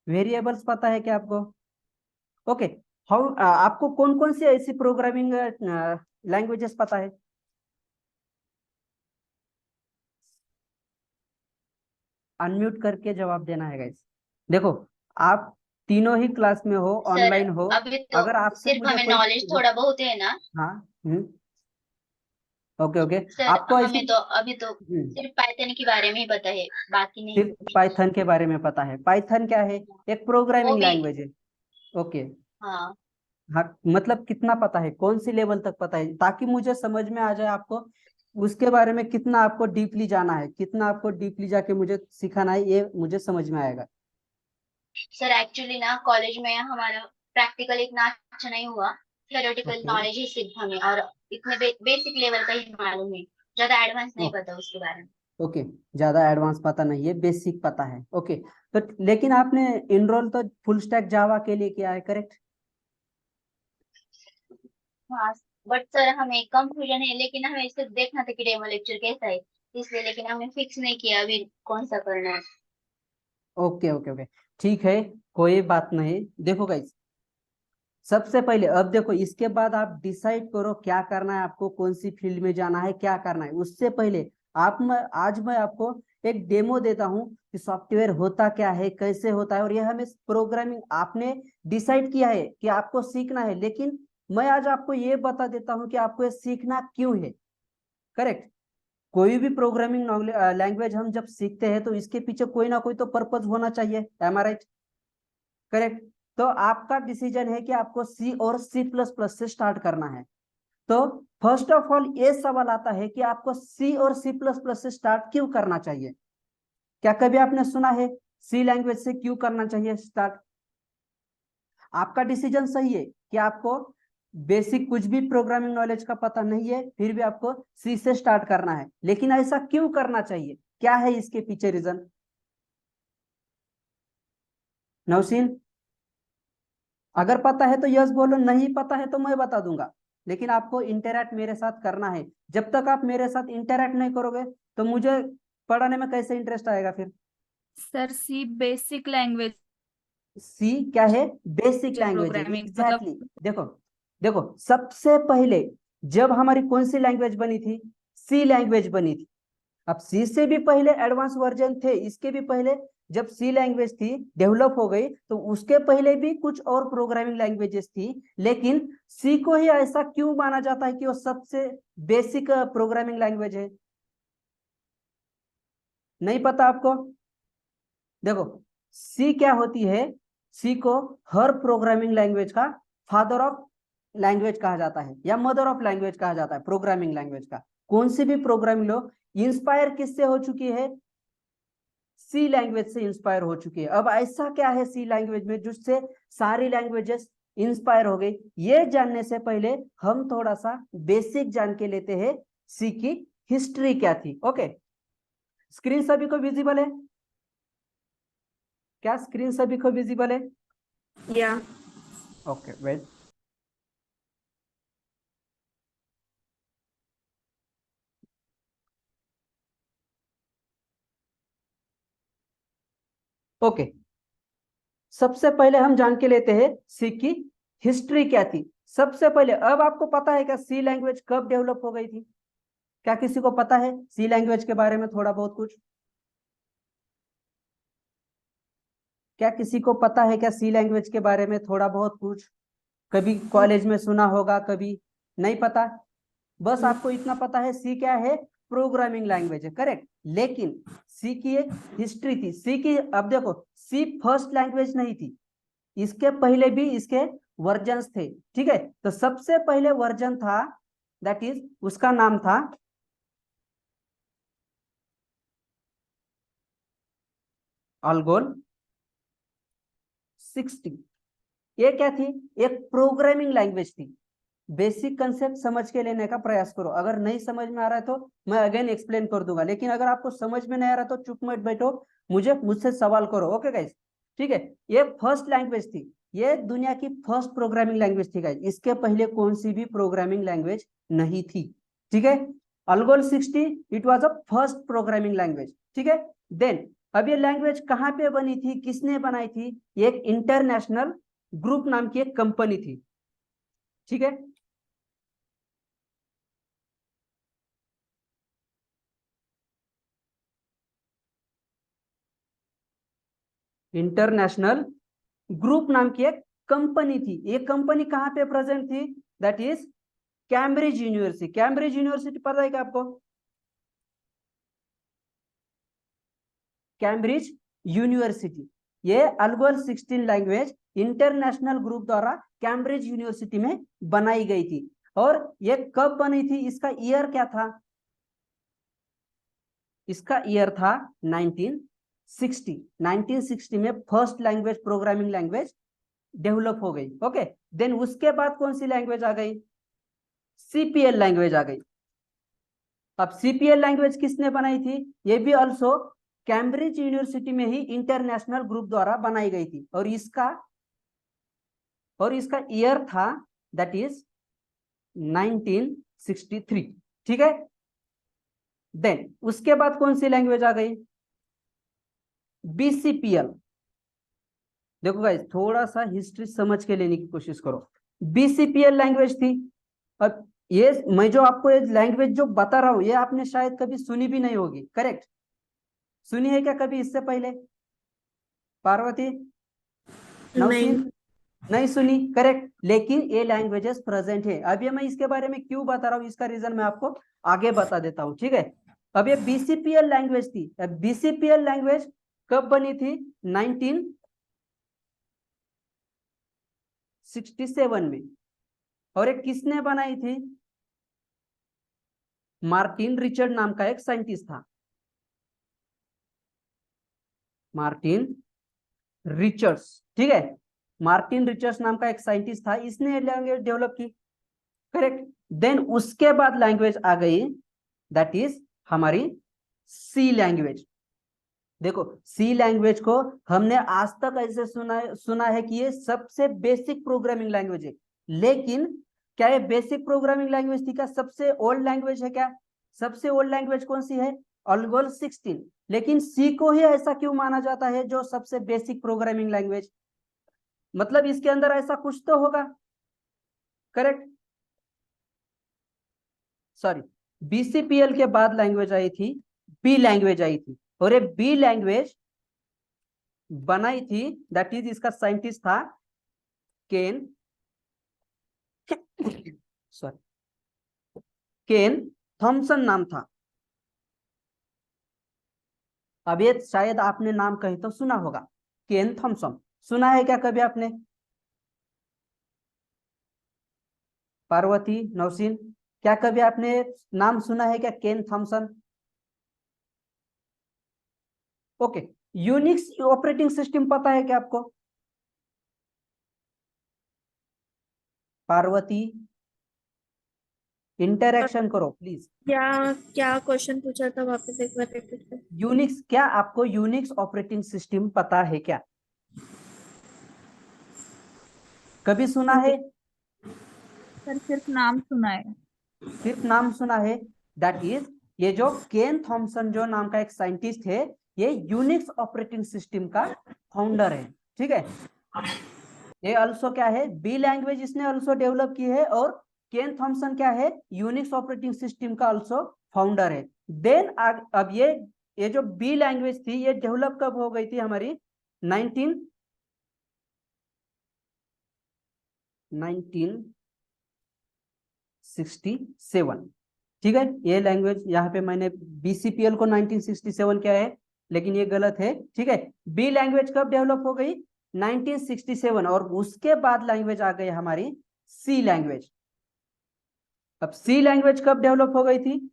Variables पता है क्या आपको? ओके। हाउ आपको कौन कौन सी ऐसी प्रोग्रामिंग लैंग्वेजेस पता है? अनम्यूट करके जवाब देना है गाइस। देखो, आप तीनों ही क्लास में हो, सर ऑनलाइन हो। अभी तो अगर आपसे सिर्फ मुझे हमें कोई, नॉलेज थोड़ा बहुत है ना। हाँ, ओके ओके, सर आपको ऐसी, हमें तो अभी तो सिर्फ पाइथन के बारे में ही पता है, बाकी नहीं सिर्फ कुछ। पाइथन के बारे में पता है। पाइथन क्या है? एक वो प्रोग्रामिंग भी। लैंग्वेज है। ओके। हाँ हाँ, मतलब कितना पता है, कौन सी लेवल तक पता है, ताकि मुझे समझ में आ जाए आपको उसके बारे में कितना आपको डीपली जाना है, कितना आपको डीपली जाके मुझे सिखाना है, ये मुझे समझ में आएगा। सर, एक्चुअली ना कॉलेज में हमारा प्रैक्टिकल इतना अच्छा नहीं हुआ। थियोरेटिकल ओके नॉलेज ही सिर्फ हमें, और इतने बेसिक लेवल का ही मालूम है, ज्यादा एडवांस नहीं पता उसके बारे में। ओके, ज्यादा एडवांस पता नहीं है, बेसिक पता है। ओके, तो लेकिन आपने इनरोल तो फुल स्टैक जावा के लिए किया है, करेक्ट? हाँ, बट सर हमें कंफ्यूजन है, लेकिन हमें सिर्फ देखना था कि डेमो लेक्चर कैसा है, इसलिए। लेकिन हमने फिक्स नहीं किया अभी कौन सा करना है। ओके ओके ओके, ठीक है, कोई बात नहीं। देखो गाइस, सबसे पहले अब देखो, इसके बाद आप डिसाइड करो क्या करना है आपको, कौन सी फील्ड में जाना है, क्या करना है। उससे पहले आज मैं आपको एक डेमो देता हूं कि सॉफ्टवेयर होता क्या है, कैसे होता है, और यह हमें प्रोग्रामिंग आपने डिसाइड किया है कि आपको सीखना है, लेकिन मैं आज आपको ये बता देता हूं कि आपको ये सीखना क्यों है। करेक्ट? कोई भी प्रोग्रामिंग लैंग्वेज हम जब सीखते हैं तो इसके पीछे कोई ना कोई तो पर्पज होना चाहिए, एम आई राइट? करेक्ट? तो आपका डिसीजन है कि आपको सी और सी प्लस प्लस से स्टार्ट करना है। तो फर्स्ट ऑफ ऑल ये सवाल आता है कि आपको सी और सी प्लस प्लस से स्टार्ट क्यों करना चाहिए? क्या कभी आपने सुना है सी लैंग्वेज से क्यों करना चाहिए स्टार्ट? आपका डिसीजन सही है कि आपको बेसिक कुछ भी प्रोग्रामिंग नॉलेज का पता नहीं है, फिर भी आपको सी से स्टार्ट करना है, लेकिन ऐसा क्यों करना चाहिए, क्या है इसके पीछे रीजन? नौशीन, अगर पता है तो यस बोलो, नहीं पता है तो मैं बता दूंगा, लेकिन आपको इंटरैक्ट मेरे साथ करना है। जब तक आप मेरे साथ इंटरैक्ट नहीं करोगे तो मुझे पढ़ाने में कैसे इंटरेस्ट आएगा फिर? सर सी बेसिक लैंग्वेज सी क्या है? बेसिक है लैंग्वेज है, प्रोग्रामिंग, मतलब। एग्जैक्टली। देखो, देखो, सबसे पहले जब हमारी कौन सी लैंग्वेज बनी थी? सी लैंग्वेज बनी थी। अब सी से भी पहले एडवांस वर्जन थे, इसके भी पहले जब सी लैंग्वेज थी डेवलप हो गई, तो उसके पहले भी कुछ और प्रोग्रामिंग लैंग्वेजेस थी, लेकिन सी को ही ऐसा क्यों माना जाता है कि वो सबसे बेसिक प्रोग्रामिंग लैंग्वेज है? नहीं पता आपको? देखो, सी क्या होती है? सी को हर प्रोग्रामिंग लैंग्वेज का फादर ऑफ लैंग्वेज कहा जाता है, या मदर ऑफ लैंग्वेज कहा जाता है, प्रोग्रामिंग लैंग्वेज का। कौन सी भी प्रोग्रामिंग लो इंस्पायर किससे हो चुकी है? सी लैंग्वेज से इंस्पायर हो चुकी है। अब ऐसा क्या है सी लैंग्वेज में जिससे सारी लैंग्वेजेस इंस्पायर हो गई? ये जानने से पहले हम थोड़ा सा बेसिक जान के लेते हैं सी की हिस्ट्री क्या थी। ओके, स्क्रीन सभी को विजिबल है? क्या स्क्रीन सभी को विजिबल है? या ओके, वेट। ओके, सबसे पहले हम जान के लेते हैं सी की हिस्ट्री क्या थी। सबसे पहले, अब आपको पता है क्या सी लैंग्वेज कब डेवलप हो गई थी? क्या किसी को पता है सी लैंग्वेज के बारे में थोड़ा बहुत कुछ? क्या किसी को पता है क्या सी लैंग्वेज के बारे में थोड़ा बहुत कुछ? कभी कॉलेज में सुना होगा, कभी नहीं पता। बस आपको इतना पता है सी क्या है? प्रोग्रामिंग लैंग्वेज है, करेक्ट। लेकिन सी की एक हिस्ट्री थी। सी की, अब देखो, सी फर्स्ट लैंग्वेज नहीं थी, इसके पहले भी इसके वर्जन्स थे। ठीक है, तो सबसे पहले वर्जन था, दैट इज उसका नाम था अल्गोल 60। ये क्या थी? एक प्रोग्रामिंग लैंग्वेज थी। बेसिक कंसेप्ट समझ के लेने का प्रयास करो, अगर नहीं समझ में आ रहा है तो मैं अगेन एक्सप्लेन कर दूंगा, लेकिन अगर आपको समझ में नहीं आ रहा तो चुप मत बैठो, मुझसे सवाल करो। Okay guys? ठीक है, ये फर्स्ट लैंग्वेज थी, ये दुनिया की फर्स्ट प्रोग्रामिंग लैंग्वेज थी गाइस, इसके पहले कौन सी भी प्रोग्रामिंग लैंग्वेज नहीं थी। ठीक है, Algol 60 it was a first programming language. ठीक है, देन अब ये लैंग्वेज कहाँ पे बनी थी, किसने बनाई थी? ये एक इंटरनेशनल ग्रुप नाम की एक कंपनी थी, ठीक है। इंटरनेशनल ग्रुप नाम की एक कंपनी थी। ये कंपनी कहाँ पे प्रेजेंट थी? That is Cambridge university. Cambridge university पता है क्या आपको? कैम्ब्रिज यूनिवर्सिटी, ये अल्गोल 16 लैंग्वेज इंटरनेशनल ग्रुप द्वारा कैम्ब्रिज यूनिवर्सिटी में बनाई गई थी। और ये कब बनी थी, इसका ईयर क्या था? इसका ईयर था 1960। 1960 में first language, programming language develop हो गई। ओके, देन उसके बाद कौन सी लैंग्वेज आ गई? सीपीएल लैंग्वेज आ गई। अब सीपीएल लैंग्वेज किसने बनाई थी? ये भी ऑल्सो कैम्ब्रिज यूनिवर्सिटी में ही इंटरनेशनल ग्रुप द्वारा बनाई गई थी। और इसका ईयर था दैट इज 1963, ठीक है। देन उसके बाद कौन सी लैंग्वेज आ गई? बीसीपीएल। देखो गाइस, थोड़ा सा हिस्ट्री समझ के लेने की कोशिश करो। बीसीपीएल लैंग्वेज थी। अब ये मैं जो आपको ये लैंग्वेज जो बता रहा हूं, ये आपने शायद कभी सुनी भी नहीं होगी, करेक्ट? सुनी है क्या कभी इससे पहले? पार्वती, नौशीन, नहीं सुनी, करेक्ट। लेकिन ये लैंग्वेजेस प्रेजेंट है। अब ये मैं इसके बारे में क्यों बता रहा हूँ, इसका रीजन मैं आपको आगे बता देता हूँ, ठीक है। अब ये बीसीपीएल लैंग्वेज थी। अब बीसीपीएल लैंग्वेज कब बनी थी? 1967 में। और ये किसने बनाई थी? मार्टिन रिचर्ड नाम का एक साइंटिस्ट था। मार्टिन रिचर्ड्स, ठीक है। मार्टिन रिचर्ड्स नाम का एक साइंटिस्ट था, इसने लैंग्वेज डेवलप की, करेक्ट। देन उसके बाद लैंग्वेज आ गई दैट इज हमारी सी लैंग्वेज। देखो, सी लैंग्वेज को हमने आज तक ऐसे सुना है कि ये सबसे बेसिक प्रोग्रामिंग लैंग्वेज है। लेकिन क्या ये बेसिक प्रोग्रामिंग लैंग्वेज थी क्या? सबसे ओल्ड लैंग्वेज है क्या? सबसे ओल्ड लैंग्वेज कौन सी है? अल्गोल 16। लेकिन सी को ही ऐसा क्यों माना जाता है जो सबसे बेसिक प्रोग्रामिंग लैंग्वेज? मतलब इसके अंदर ऐसा कुछ तो होगा, करेक्ट। सॉरी, बीसीपीएल के बाद लैंग्वेज आई थी, बी लैंग्वेज आई थी। और ये बी लैंग्वेज बनाई थी दैट इज, इसका साइंटिस्ट था केन सॉरी केन थॉमसन नाम था। अब ये शायद आपने नाम कहीं तो सुना होगा, केन थॉमसन। सुना है क्या कभी आपने? पार्वती, नौशीन, क्या कभी आपने नाम सुना है क्या, Ken Thompson? Okay, Unix operating system पता है क्या आपको? पार्वती, इंटरेक्शन करो प्लीज। क्या क्या क्वेश्चन पूछा था, वापस एक बार रिपीट कर। यूनिक्स, क्या आपको यूनिक्स ऑपरेटिंग सिस्टम पता है क्या? कभी सुना है? सर सिर्फ नाम सुना है। सिर्फ नाम सुना है? दैट इज, ये जो केन थॉमसन जो नाम का एक साइंटिस्ट है, ये यूनिक्स ऑपरेटिंग सिस्टम का फाउंडर है, ठीक है। ये ऑल्सो क्या है, बी लैंग्वेज इसने ऑल्सो डेवलप की है। और केन थॉमसन क्या है, यूनिक्स ऑपरेटिंग सिस्टम का ऑल्सो फाउंडर है। देन अब ये जो बी लैंग्वेज थी, ये डेवलप कब हो गई थी हमारी? 1967, ठीक है। ये लैंग्वेज यहाँ पे मैंने बीसीपीएल को 1967 क्या है, लेकिन ये गलत है, ठीक है। बी लैंग्वेज कब डेवलप हो गई? 1967। और उसके बाद लैंग्वेज आ गई हमारी सी लैंग्वेज। अब सी लैंग्वेज कब डेवलप हो गई थी?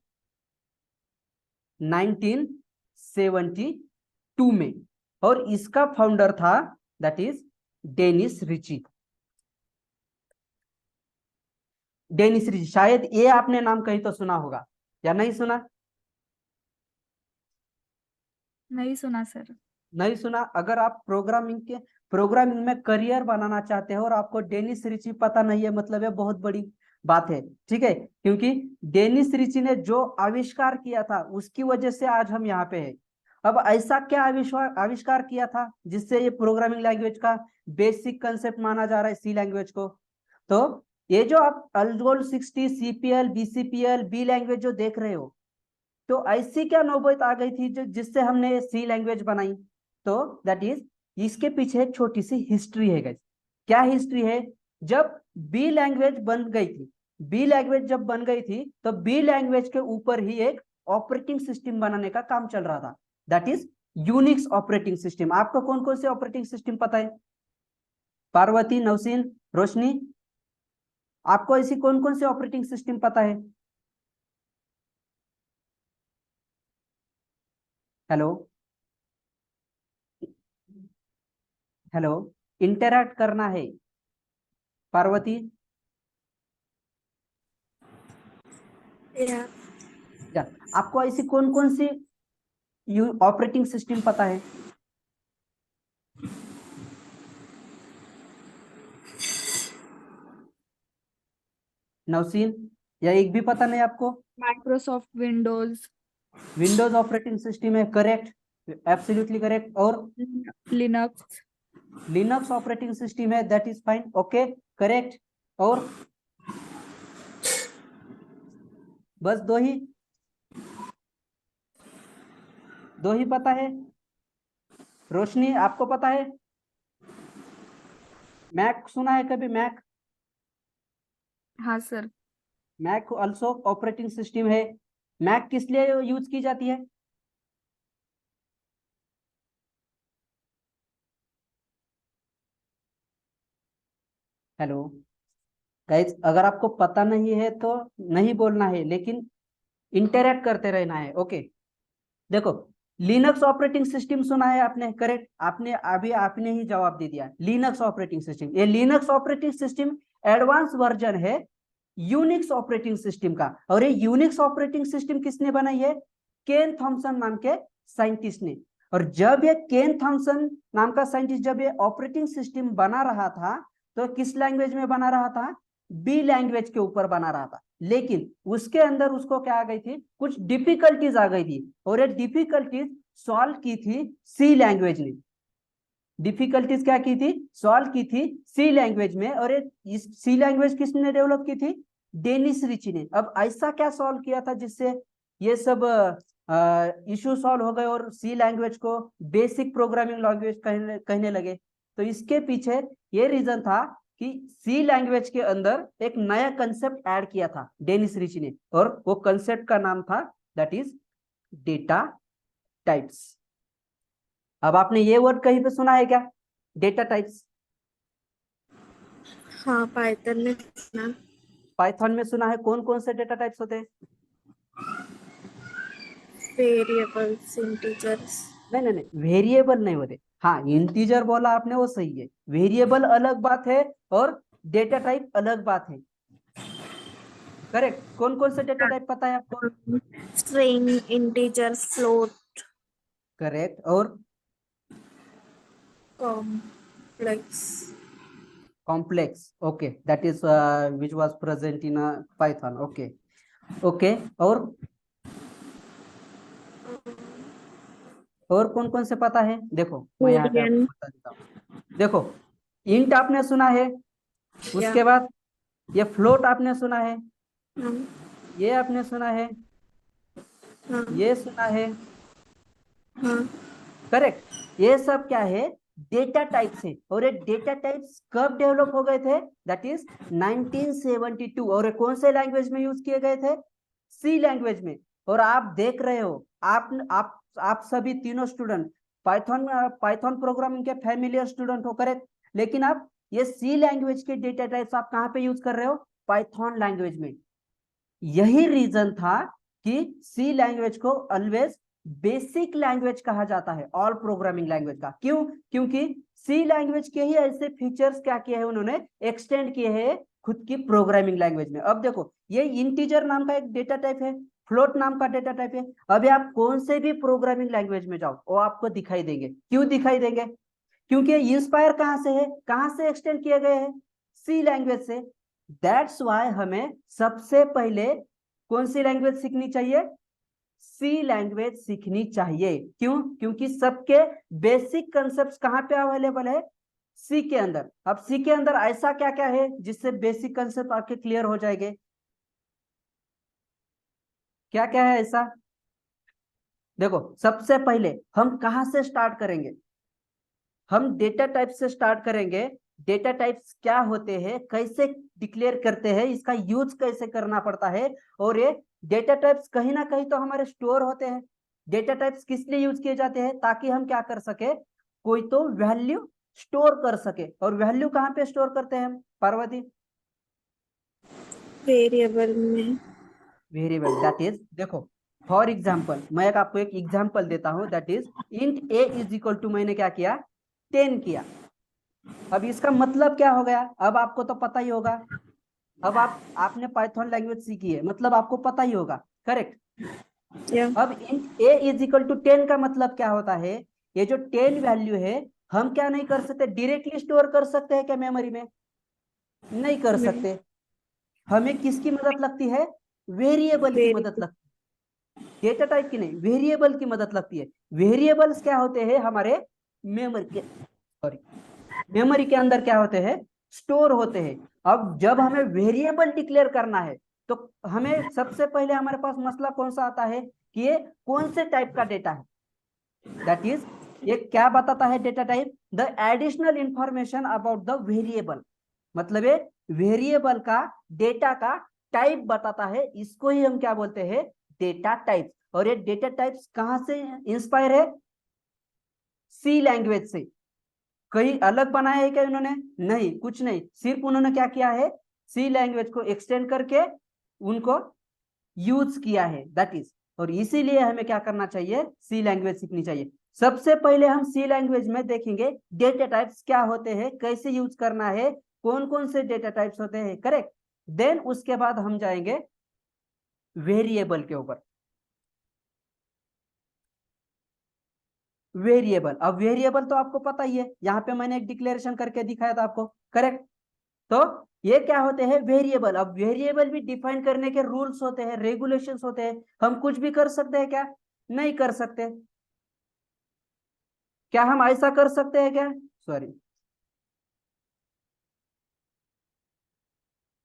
1972 में। और इसका फाउंडर था that is Dennis Ritchie. Dennis Ritchie, शायद ये आपने नाम कहीं तो सुना होगा या नहीं सुना? नहीं सुना सर। नहीं सुना? अगर आप प्रोग्रामिंग में करियर बनाना चाहते हो और आपको डेनिस रिची पता नहीं है, मतलब ये बहुत बड़ी बात है, ठीक है। क्योंकि डेनिस रिची ने जो आविष्कार किया था, उसकी वजह से आज हम यहाँ पे हैं। अब ऐसा क्या आविष्कार किया था जिससे ये प्रोग्रामिंग लैंग्वेज का बेसिक कंसेप्ट माना जा रहा है सी लैंग्वेज को? तो ये जो आप ALGOL 60, CPL, BCPL, B language जो देख रहे हो, तो ऐसी क्या नौबत आ गई थी जो जिससे हमने सी लैंग्वेज बनाई? तो दैट इज, इसके पीछे एक छोटी सी हिस्ट्री है गाइस। क्या हिस्ट्री है? जब बी लैंग्वेज बन गई थी, बी लैंग्वेज जब बन गई थी, तो बी लैंग्वेज के ऊपर ही एक ऑपरेटिंग सिस्टम बनाने का काम चल रहा था, that is Unix operating system. आपको कौन कौन से ऑपरेटिंग सिस्टम पता है? पार्वती, नवसीन, रोशनी, आपको ऐसी कौन कौन से ऑपरेटिंग सिस्टम पता है? हेलो, हेलो, इंटरैक्ट करना है। पार्वती, या या आपको ऐसी कौन कौन सी ऑपरेटिंग सिस्टम पता है? नवसीन, या एक भी पता नहीं आपको? Microsoft Windows, Windows operating system है, करेक्ट, एब्सोल्युटली करेक्ट। और लिनक्स, लिनक्स ऑपरेटिंग सिस्टम है, that is fine, okay, correct. और बस दो ही पता है? रोशनी, आपको पता है? मैक सुना है कभी? मैक, हाँ sir. Mac also operating system है। मैक किस लिए यूज की जाती है? हेलो गाइस, अगर आपको पता नहीं है तो नहीं बोलना है, लेकिन इंटरैक्ट करते रहना है, ओके। देखो, लिनक्स ऑपरेटिंग सिस्टम सुना है आपने? करेक्ट, आपने ही जवाब दे दिया, लिनक्स ऑपरेटिंग सिस्टम। ये Linux operating system advance version है यूनिक्स ऑपरेटिंग सिस्टम का। और ये यूनिक्स ऑपरेटिंग सिस्टम किसने बनाई है? केन थॉमसन नाम के साइंटिस्ट ने। और जब ये केन थॉमसन नाम का साइंटिस्ट जब ये ऑपरेटिंग सिस्टम बना रहा था, तो किस लैंग्वेज में बना रहा था? बी लैंग्वेज के ऊपर बना रहा था। लेकिन उसके अंदर उसको क्या आ गई थी? कुछ डिफिकल्टीज आ गई थी, और ये डिफिकल्टीज सॉल्व की थी सी लैंग्वेज ने। डिफिकल्टीज क्या की थी? सॉल्व की थी सी लैंग्वेज में। और इस सी लैंग्वेज किसने डेवलप की थी? डेनिस रिची ने। अब ऐसा क्या सॉल्व किया था जिससे ये सब इशू सॉल्व हो गए और सी लैंग्वेज को बेसिक प्रोग्रामिंग लैंग्वेज कहने लगे? तो इसके पीछे ये रीजन था कि सी लैंग्वेज के अंदर एक नया कंसेप्ट ऐड किया था डेनिस रिची ने, और वो कंसेप्ट का नाम था दैट इज डेटा टाइप्स। अब आपने ये वर्ड कहीं पे सुना है क्या? Data types. हाँ, पाइथन में सुना। पाइथन में सुना है। कौन कौन से डेटा टाइप्स होते हैं? Variables, integers. नहीं नहीं नहीं, वेरिएबल नहीं होते। हाँ, इंटीजर बोला आपने, वो सही है। वेरिएबल अलग बात है और डेटा टाइप अलग बात है। करेक्ट। कौन कौन से डेटा टाइप पता है आपको? String, integer, float, correct. और complex. Complex, okay, that is which was present in Python, okay okay. और कौन कौन से पता है? देखो, मैं यहाँ पे आपको बूलियन। बता देता हूँ। देखो, इंट आपने सुना है, या उसके बाद ये फ्लोट आपने सुना है, हाँ ये आपने सुना है, हाँ ये सुना है, हाँ। करेक्ट। ये सब क्या है? डेटा टाइप्स है। और ये डेटा टाइप्स कब डेवलप हो गए थे? That is 1972। और ये कौन से लैंग्वेज में यूज किए गए थे? सी लैंग्वेज में। और आप देख रहे हो, आप सभी तीनों स्टूडेंट पाइथन प्रोग्रामिंग के फैमिलियर स्टूडेंट हो, करेक्ट। लेकिन आप ये सी लैंग्वेज के डेटा टाइप्स आप कहाँ पे यूज कर रहे हो? पाइथन लैंग्वेज में। यही रीजन था कि सी लैंग्वेज को ऑलवेज बेसिक लैंग्वेज कहा जाता है ऑल प्रोग्रामिंग लैंग्वेज का। क्यों? क्योंकि सी लैंग्वेज के ही ऐसे फीचर्स क्या किए हैं उन्होंने, एक्सटेंड किए हैं खुद की प्रोग्रामिंग लैंग्वेज में। अब देखो, ये इंटीजर नाम का एक डेटा टाइप है, फ्लोट नाम का डेटा टाइप है। अभी आप कौन से भी प्रोग्रामिंग लैंग्वेज में जाओ, वो आपको दिखाई देंगे। क्यों दिखाई देंगे? क्योंकि इंस्पायर कहां से है, कहां से एक्सटेंड किए गए हैं? सी लैंग्वेज से। दैट्स वाई हमें सबसे पहले कौन सी लैंग्वेज सीखनी चाहिए? सी लैंग्वेज सीखनी चाहिए। क्यों? क्योंकि सबके बेसिक कंसेप्ट कहाँ पे अवेलेबल है? सी के अंदर। अब सी के अंदर ऐसा क्या क्या है जिससे बेसिक कंसेप्ट आपके क्लियर हो जाएंगे? क्या क्या है ऐसा? देखो, सबसे पहले हम कहां से स्टार्ट करेंगे? हम डेटा टाइप से स्टार्ट करेंगे। डेटा टाइप्स क्या होते हैं, कैसे डिक्लेयर करते हैं, इसका यूज कैसे करना पड़ता है, और ये डेटा टाइप्स कहीं ना कहीं तो हमारे स्टोर होते हैं। डेटा टाइप्स किस लिए यूज किए जाते हैं? ताकि हम क्या कर सके, कोई तो वैल्यू स्टोर कर सके। और वैल्यू कहाँ पे स्टोर करते हैं हम, पार्वती? वेरिएबल में। वेरिएबल, दैट इज, देखो फॉर एग्जाम्पल मैं आपको एक एग्जाम्पल देता हूं, that is int a is equal to, मैंने क्या किया, 10 किया। अब इसका मतलब क्या हो गया? अब आपको तो पता ही होगा। अब आपने पाइथन लैंग्वेज सीखी है, मतलब आपको पता ही होगा, करेक्ट? या अब int a is equal to 10 का मतलब क्या होता है? ये जो 10 वैल्यू है, हम क्या नहीं कर सकते, डायरेक्टली स्टोर कर सकते हैं क्या मेमोरी में? नहीं कर नहीं। सकते। हमें किसकी मदद लगती है? वेरिएबल की मदद वेरिएबल। लगती है, डेटा टाइप की नहीं, वेरिएबल की मदद लगती है। वेरिएबल्स क्या होते हैं? हमारे मेमोरी के, सॉरी, मेमोरी के अंदर क्या होते हैं? स्टोर होते हैं। अब जब हमें वेरिएबल डिक्लेयर करना है, तो हमें सबसे पहले हमारे पास मसला कौन सा आता है कि ये कौन से टाइप का डेटा है। दैट इज, ये क्या बताता है data type? The additional information about the variable. मतलब ये वेरिएबल का, डेटा का टाइप बताता है। इसको ही हम क्या बोलते हैं? Data type. और ये डेटा टाइप्स कहां से इंस्पायर है? सी लैंग्वेज से। कहीं अलग बनाया है क्या इन्होंने? नहीं, कुछ नहीं, सिर्फ उन्होंने क्या किया है, सी लैंग्वेज को एक्सटेंड करके उनको यूज किया है, दैट इज। और इसीलिए हमें क्या करना चाहिए, सी लैंग्वेज सीखनी चाहिए। सबसे पहले हम सी लैंग्वेज में देखेंगे डेटा टाइप्स क्या होते हैं, कैसे यूज करना है, कौन कौन से डेटा टाइप्स होते हैं, करेक्ट। देन उसके बाद हम जाएंगे वेरिएबल के ऊपर। वेरिएबल, अब वेरिएबल तो आपको पता ही है, यहाँ पे मैंने एक डिक्लेरेशन करके दिखाया था आपको, करेक्ट। तो ये क्या होते हैं? वेरिएबल। अब वेरिएबल भी डिफाइन करने के रूल्स होते हैं, रेगुलेशंस होते हैं। हम कुछ भी कर सकते हैं क्या? नहीं कर सकते। क्या हम ऐसा कर सकते हैं क्या? Sorry,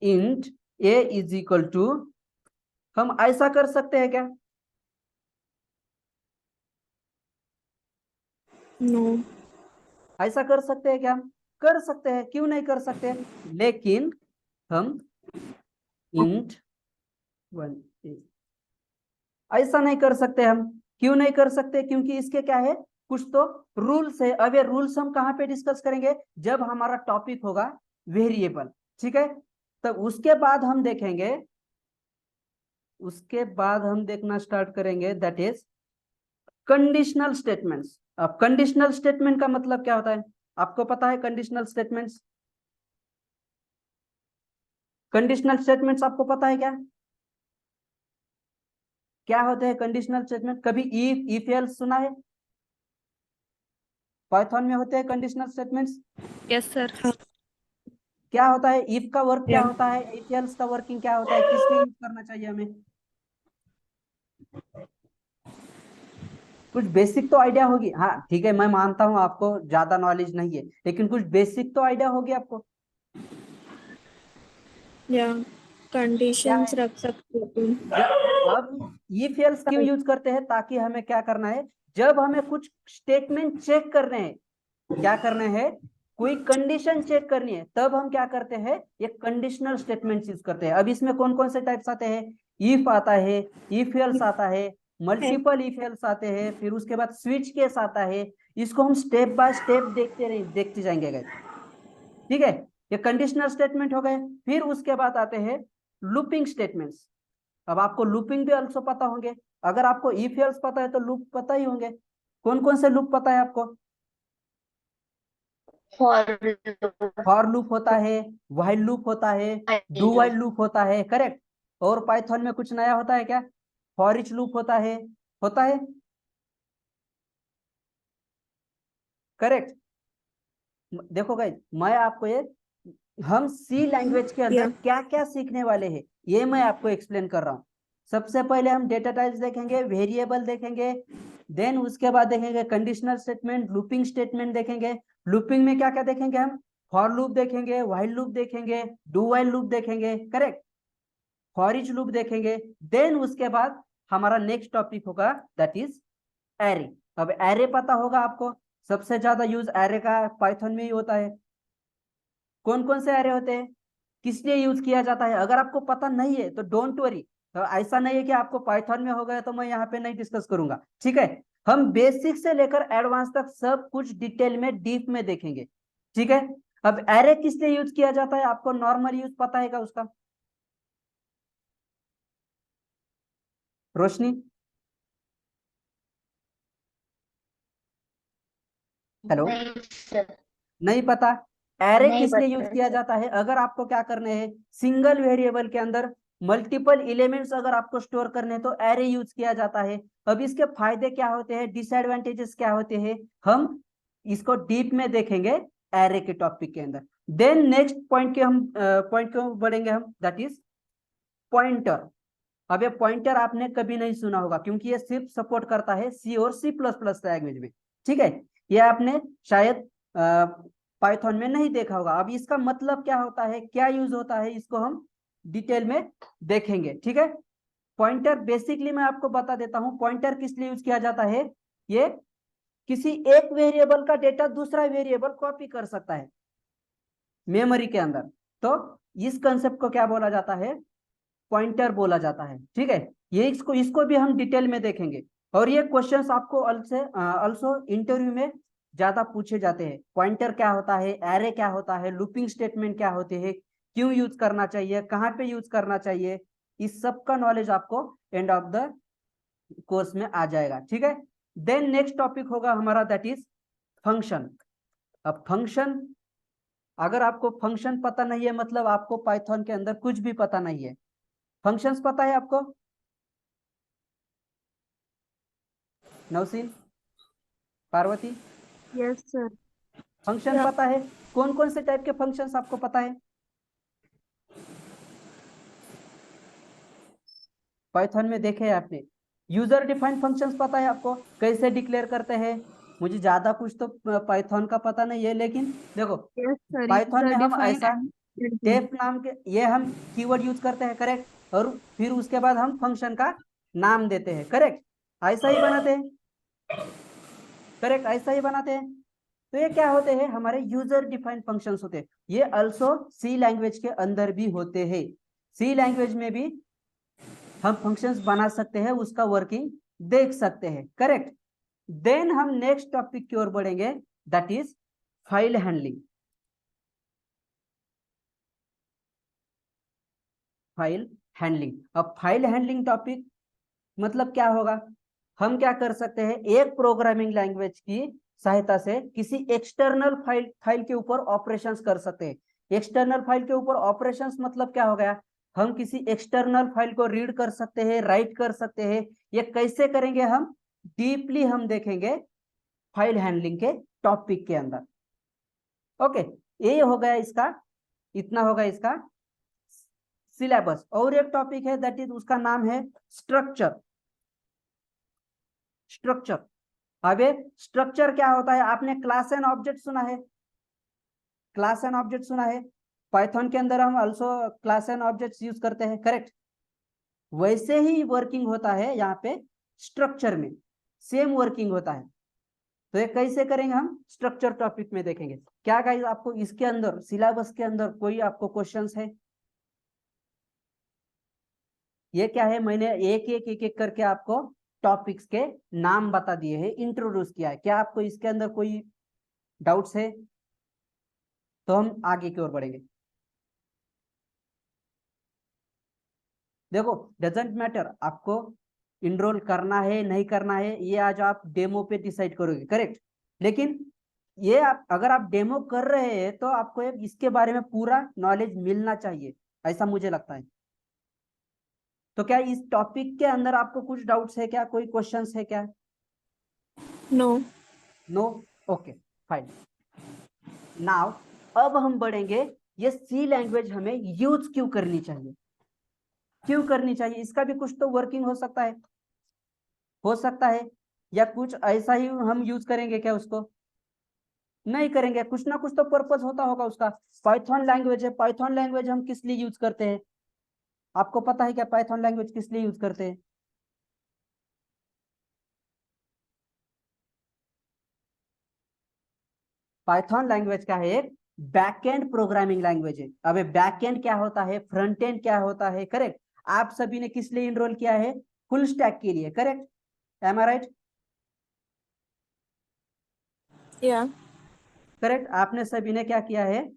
int a is equal to, हम ऐसा कर सकते हैं क्या? नो। ऐसा कर सकते हैं क्या? कर सकते हैं, क्यों नहीं कर सकते? लेकिन हम इंट वन, ऐसा नहीं कर सकते। हम क्यों नहीं कर सकते? क्योंकि इसके क्या है, कुछ तो रूल्स है। अब ये रूल्स हम कहाँ पे डिस्कस करेंगे? जब हमारा टॉपिक होगा वेरिएबल, ठीक है। तब उसके बाद हम देखेंगे, उसके बाद हम देखना स्टार्ट करेंगे, दैट इज कंडीशनल स्टेटमेंट्स। अब कंडीशनल स्टेटमेंट का मतलब क्या होता है? आपको पता है कंडीशनल स्टेटमेंट्स? कंडीशनल स्टेटमेंट्स आपको पता है क्या क्या होते हैं कंडीशनल स्टेटमेंट? कभी इफ एल्स सुना है? पाइथन में होते हैं कंडीशनल स्टेटमेंट्स। Yes sir. क्या होता है इफ का वर्क, क्या या होता है इफ एल्स का वर्किंग क्या होता है, किसमें यूज करना चाहिए हमें? कुछ बेसिक तो आइडिया होगी, हाँ ठीक है, मैं मानता हूँ आपको ज्यादा नॉलेज नहीं है, लेकिन कुछ बेसिक तो आइडिया होगी आपको। या क्या कंडीशंस है? रख सकते हो तुम। अब इफ एल्स क्यों यूज करते हैं? ताकि हमें क्या करना है, जब हमें कुछ स्टेटमेंट चेक करने हैं, क्या करने हैं, कोई कंडीशन चेक करनी है, तब हम क्या करते हैं, ये कंडीशनल स्टेटमेंट यूज करते हैं। अब इसमें कौन कौन से टाइप्स आते हैं? इफ आता है, इफ एल्स आता है, मल्टीपल इफ एल्स आते हैं, फिर उसके बाद स्विच केस आता है। इसको हम स्टेप बाय स्टेप देखते जाएंगे guys, ठीक है। ये कंडीशनल स्टेटमेंट हो गए। फिर उसके बाद आते हैं लूपिंग स्टेटमेंट्स। अब आपको लूपिंग भी अल्सो पता होंगे। अगर आपको इफ एल्स पता है तो लूप पता ही होंगे। कौन कौन से लूप पता है आपको? फॉर फॉर लूप होता है, व्हाइल लूप होता है, डू व्हाइल लूप होता है, करेक्ट। और पाइथन में कुछ नया होता है क्या? फॉर ईच लूप होता है, होता है, करेक्ट। देखो गाइस, मैं आपको ये, हम सी लैंग्वेज के अंदर या क्या क्या सीखने वाले हैं, ये मैं आपको एक्सप्लेन कर रहा हूँ। सबसे पहले हम डेटा टाइप्स देखेंगे, वेरिएबल देखेंगे, देन उसके बाद देखेंगे कंडीशनल स्टेटमेंट, लूपिंग स्टेटमेंट देखेंगे। लूपिंग में क्या क्या देखेंगे हम? फॉर लूप देखेंगे, व्हाइल लूप देखेंगे, डू व्हाइल लूप देखेंगे, करेक्ट, फॉर ईच लूप देखेंगे। देन उसके बाद हमारा नेक्स्ट टॉपिक होगा दैट इज एरे। अब एरे पता होगा आपको, सबसे ज्यादा यूज एरे का पाइथन में ही होता है। कौन कौन से एरे होते हैं, किस लिए यूज किया जाता है, अगर आपको पता नहीं है तो डोंट वरी। तो ऐसा नहीं है कि आपको पाइथन में हो गया तो मैं यहाँ पे नहीं डिस्कस करूंगा, ठीक है। हम बेसिक से लेकर एडवांस तक सब कुछ डिटेल में डीप में देखेंगे, ठीक है। अब एरे किस लिए यूज किया जाता है, आपको नॉर्मल यूज पता है क्या उसका? रोशनी, हेलो, नहीं सर, नहीं पता? एरे नहीं किस लिए यूज पता किया सर। जाता है, अगर आपको क्या करने हैं, सिंगल वेरिएबल के अंदर मल्टीपल एलिमेंट्स अगर आपको स्टोर करने हैं तो एरे यूज किया जाता है। अब इसके फायदे क्या होते हैं, डिसएडवांटेजेस क्या होते हैं, हम इसको डीप में देखेंगे एरे के टॉपिक के अंदर। देन नेक्स्ट पॉइंट के हम पॉइंट को बढ़ेंगे हम, दैट इज पॉइंटर। अब ये पॉइंटर आपने कभी नहीं सुना होगा क्योंकि ये सिर्फ सपोर्ट करता है सी और सी प्लस प्लस लैंग्वेज में, ठीक है। ये आपने शायद पाइथन में नहीं देखा होगा। अब इसका मतलब क्या होता है, क्या यूज होता है, इसको हम डिटेल में देखेंगे, ठीक है। पॉइंटर बेसिकली मैं आपको बता देता हूं, पॉइंटर किस लिए यूज किया जाता है। ये किसी एक वेरिएबल का डेटा दूसरा वेरिएबल कॉपी कर सकता है मेमोरी के अंदर, तो इस कंसेप्ट को क्या बोला जाता है, पॉइंटर बोला जाता है, ठीक है। ये इसको इसको भी हम डिटेल में देखेंगे। और ये क्वेश्चंस आपको ऑल्सो इंटरव्यू में ज्यादा पूछे जाते हैं। पॉइंटर क्या होता है, एरे क्या होता है, लूपिंग स्टेटमेंट क्या होते हैं, क्यों यूज करना चाहिए, कहाँ पे यूज करना चाहिए, इस सब का नॉलेज आपको एंड ऑफ द कोर्स में आ जाएगा, ठीक है। देन नेक्स्ट टॉपिक होगा हमारा दैट इज फंक्शन। अब फंक्शन, अगर आपको फंक्शन पता नहीं है मतलब आपको पाइथन के अंदर कुछ भी पता नहीं है। फंक्शंस पता है आपको? नवसीन, पार्वती, यस सर। फंक्शन या पता है? कौन कौन से टाइप के फंक्शंस आपको पता है पाइथन में, देखे हैं आपने? यूजर डिफाइंड फंक्शंस पता है आपको, कैसे डिक्लेयर करते हैं? मुझे ज्यादा कुछ तो पाइथन का पता नहीं है, लेकिन देखो यस सर, पाइथन यूजर में हम डिफाइन ऐसा एंड डेफ नाम के ये हम कीवर्ड यूज करते हैं, करेक्ट, और फिर उसके बाद हम फंक्शन का नाम देते हैं, करेक्ट, ऐसा ही बनाते हैं, करेक्ट, ऐसा ही बनाते हैं। तो ये क्या होते हैं, हमारे यूजर डिफाइंड फंक्शंस होते हैं। ये अल्सो सी लैंग्वेज के अंदर भी होते हैं। सी लैंग्वेज में भी हम फंक्शंस बना सकते हैं, उसका वर्किंग देख सकते हैं, करेक्ट। देन हम नेक्स्ट टॉपिक की ओर बढ़ेंगे that is file handling. File handling, अब फाइल हैंडलिंग टॉपिक मतलब क्या होगा, हम क्या कर सकते हैं, एक प्रोग्रामिंग लैंग्वेज की सहायता से किसी एक्सटर्नल फाइल के ऊपर ऑपरेशंस कर सकते हैं। एक्सटर्नल फाइल के ऊपर ऑपरेशंस मतलब क्या हो गया, हम किसी एक्सटर्नल फाइल को रीड कर सकते हैं, राइट कर सकते हैं। ये कैसे करेंगे हम डीपली हम देखेंगे फाइल हैंडलिंग के टॉपिक के अंदर, ओके। ये हो गया इसका, इतना होगा इसका सिलेबस। और एक टॉपिक है दैट इज, उसका नाम है स्ट्रक्चर। स्ट्रक्चर, अब ये स्ट्रक्चर क्या होता है, आपने क्लास एंड ऑब्जेक्ट सुना है, क्लास एंड ऑब्जेक्ट सुना है, पाइथन के अंदर हम also class and objects use करते हैं, करेक्ट। वैसे ही वर्किंग होता है यहाँ पे स्ट्रक्चर में, सेम वर्किंग होता है। तो ये कैसे करेंगे हम स्ट्रक्चर टॉपिक में देखेंगे। क्या गाइस आपको इसके अंदर सिलेबस के अंदर कोई आपको क्वेश्चंस है? ये क्या है, मैंने एक एक करके आपको टॉपिक्स के नाम बता दिए हैं, इंट्रोड्यूस किया है। क्या आपको इसके अंदर कोई डाउट्स है? तो हम आगे की ओर बढ़ेंगे। देखो डजेंट मैटर आपको इनरोल करना है नहीं करना है, ये आज आप डेमो पे डिसाइड करोगे, करेक्ट। लेकिन ये आप अगर आप डेमो कर रहे हैं तो आपको इसके बारे में पूरा नॉलेज मिलना चाहिए, ऐसा मुझे लगता है। तो क्या इस टॉपिक के अंदर आपको कुछ डाउट्स है क्या, कोई क्वेश्चंस है क्या? No. No, okay fine. Now अब हम बढ़ेंगे, ये सी लैंग्वेज हमें यूज क्यों करनी चाहिए। क्यों करनी चाहिए, इसका भी कुछ तो वर्किंग हो सकता है, या कुछ ऐसा ही हम यूज करेंगे क्या उसको, नहीं करेंगे, कुछ ना कुछ तो पर्पस होता होगा उसका। पाइथन लैंग्वेज है, पाइथन लैंग्वेज हम किस लिए यूज करते हैं, आपको पता है क्या पाइथन लैंग्वेज किस लिए यूज करते हैं? पाइथन लैंग्वेज क्या है, एक बैकएंड प्रोग्रामिंग लैंग्वेज है। अब बैकएंड क्या होता है, फ्रंट एंड क्या होता है, करेक्ट। आप सभी ने किस लिए इनरोल किया है, फुल स्टैक के लिए, करेक्ट, एम आई राइट? या करेक्ट, आपने सभी ने क्या किया है,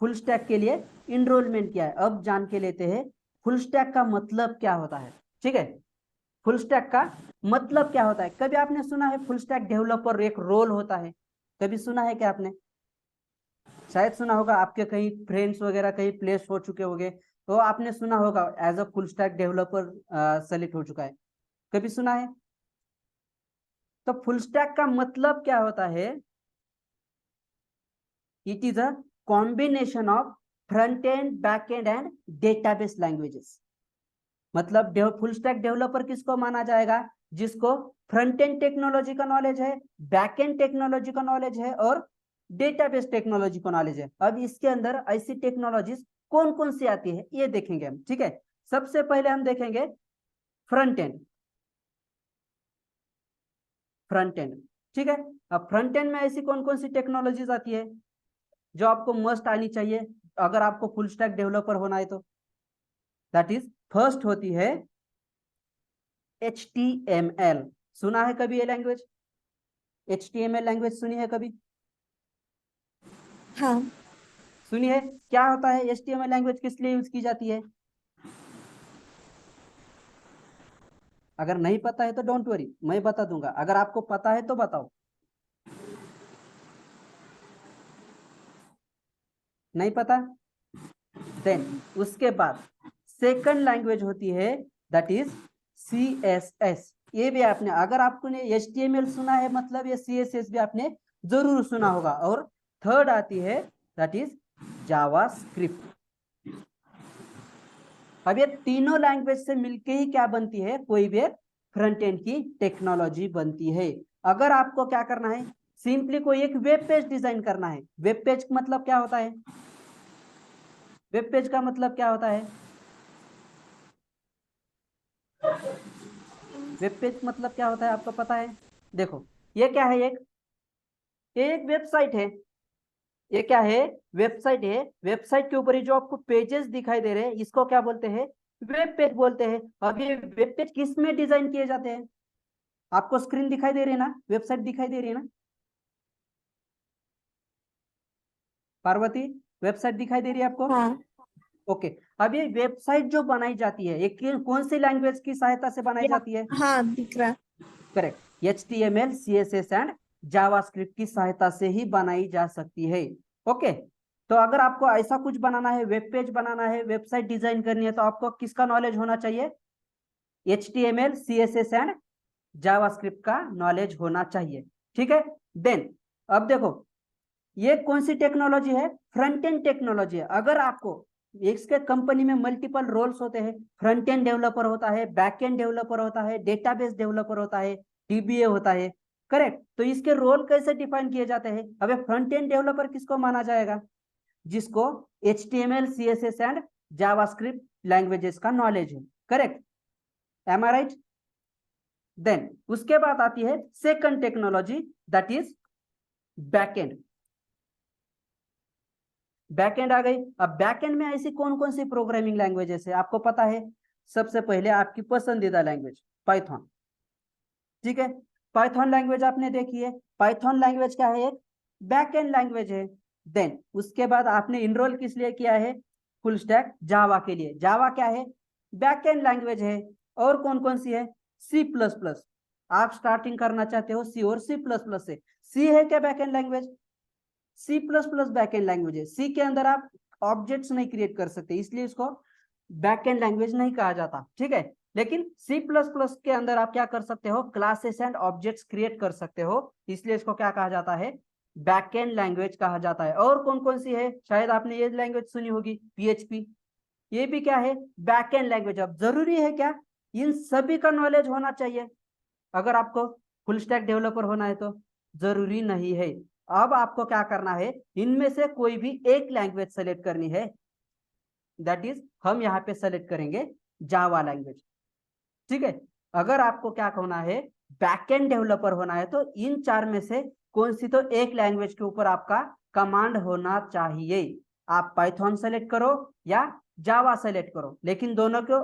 फुल स्टैक के लिए इनरोलमेंट किया है। अब जान के लेते हैं फुल स्टैक का मतलब क्या होता है, ठीक है। फुल स्टैक का मतलब क्या होता है, कभी आपने सुना है फुल स्टैक डेवलपर एक रोल होता है, कभी सुना है क्या आपने? शायद सुना होगा, आपके कहीं फ्रेंड्स वगैरह कहीं प्लेस हो चुके होंगे, तो आपने सुना होगा as a full stack developer select हो चुका है, कभी सुना है? तो फुल स्टैक का मतलब क्या होता है, it is a combination of front end back and and database languages. मतलब फुल स्टैक डेवलपर किसको माना जाएगा, जिसको फ्रंट एंड टेक्नोलॉजी का नॉलेज है, बैक एंड टेक्नोलॉजी का नॉलेज है और डेटाबेस टेक्नोलॉजी का नॉलेज है। अब इसके अंदर ऐसी टेक्नोलॉजीज कौन कौन सी आती है ये देखेंगे हम, ठीक है। सबसे पहले हम देखेंगे फ्रंट एंड, फ्रंट एंड, ठीक है। अब फ्रंट एंड में ऐसी कौन कौन सी टेक्नोलॉजीज आती है जो आपको मस्ट आनी चाहिए अगर आपको फुल स्टैक डेवलपर होना है, तो दैट इज फर्स्ट होती है HTML। सुना है कभी ये लैंग्वेज, HTML लैंग्वेज सुनी है कभी? हाँ सुनी है, क्या होता है HTML लैंग्वेज, किस लिए यूज की जाती है? अगर नहीं पता है तो डोंट वरी, मैं बता दूंगा, अगर आपको पता है तो बताओ। नहीं पता, देन उसके बाद सेकंड लैंग्वेज होती है दैट इज CSS। ये भी आपने, अगर आपको ने HTML सुना है मतलब ये CSS भी आपने जरूर सुना होगा। और थर्ड आती है दैट इज जावास्क्रिप्ट। अब ये तीनों लैंग्वेज से मिलके ही क्या बनती है, कोई भी फ्रंट एंड की टेक्नोलॉजी बनती है। अगर आपको क्या करना है, सिंपली कोई एक वेब पेज डिजाइन करना है। वेब पेज मतलब क्या होता है, वेब पेज का मतलब क्या होता है, वेब पेज मतलब क्या होता है आपको पता है? देखो ये क्या है, एक वेबसाइट है, ये क्या है, वेबसाइट है। वेबसाइट के ऊपर ही जो आपको पेजेस दिखाई दे रहे हैं इसको क्या बोलते हैं, वेब पेज बोलते हैं। अब ये वेब पेज किस में डिजाइन किए जाते हैं, आपको स्क्रीन दिखाई दे रही है ना, वेबसाइट दिखाई दे रही है ना पार्वती, वेबसाइट दिखाई दे रही है आपको? हाँ ओके। अब ये वेबसाइट जो बनाई जाती है ये कौन सी लैंग्वेज की सहायता से बनाई या जाती है? हाँ दिख रहा है। Correct, HTML CSS and JavaScript की सहायता से ही बनाई जा सकती है। ओके, तो अगर आपको ऐसा कुछ बनाना है, वेब पेज बनाना है, वेबसाइट डिजाइन करनी है, तो आपको किसका नॉलेज होना चाहिए, HTML CSS एंड जावास्क्रिप्ट का नॉलेज होना चाहिए, ठीक है। देन अब देखो ये कौन सी टेक्नोलॉजी है, फ्रंट एंड टेक्नोलॉजी है। अगर आपको इसके कंपनी में मल्टीपल रोल्स होते हैं, फ्रंट एंड डेवलपर होता है, बैक एंड डेवलपर होता है, डेटाबेस डेवलपर होता है, DBA होता है, करेक्ट। तो इसके रोल कैसे डिफाइन किए जाते हैं? अब फ्रंट एंड डेवलपर किसको माना जाएगा, जिसको HTML CSS and JavaScript languages का नॉलेज है, correct, am I right? Then उसके बाद आती है second technology that is backend. Backend आ गई। अब बैकएंड में ऐसी कौन कौन सी प्रोग्रामिंग लैंग्वेजेस है आपको पता है? सबसे पहले आपकी पसंदीदा लैंग्वेज पाइथन, ठीक है। पाइथन लैंग्वेज आपने देखी है, पाइथन लैंग्वेज क्या है, एक बैकएंड लैंग्वेज है। देन उसके बाद आपने इनरोल किस लिए किया है, फुल स्टैक जावा के लिए। जावा क्या है, बैकएंड लैंग्वेज है। और कौन कौन सी है, C++। आप स्टार्टिंग करना चाहते हो C और C++ से। सी है क्या backend language, C++ backend language है। सी के अंदर आप ऑब्जेक्ट्स नहीं क्रिएट कर सकते, इसलिए इसको बैकएंड लैंग्वेज नहीं कहा जाता, ठीक है। लेकिन C++ के अंदर आप क्या कर सकते हो, क्लासेस एंड ऑब्जेक्ट्स क्रिएट कर सकते हो, इसलिए इसको क्या कहा जाता है, बैकएंड लैंग्वेज कहा जाता है। और कौन कौन सी है, शायद आपने ये लैंग्वेज सुनी होगी, PHP। ये भी क्या है, बैक एंड लैंग्वेज। अब जरूरी है क्या, इन सभी का नॉलेज होना चाहिए अगर आपको फुल स्टैक डेवलपर होना है तो? जरूरी नहीं है। अब आपको क्या करना है, इनमें से कोई भी एक लैंग्वेज सेलेक्ट करनी है। दैट इज हम यहाँ पे सेलेक्ट करेंगे जावा लैंग्वेज। ठीक है, अगर आपको क्या होना है, बैकएंड डेवलपर होना है, तो इन चार में से कौन सी तो एक लैंग्वेज के ऊपर आपका कमांड होना चाहिए। आप पाइथन सेलेक्ट करो या जावा सेलेक्ट करो, लेकिन दोनों को,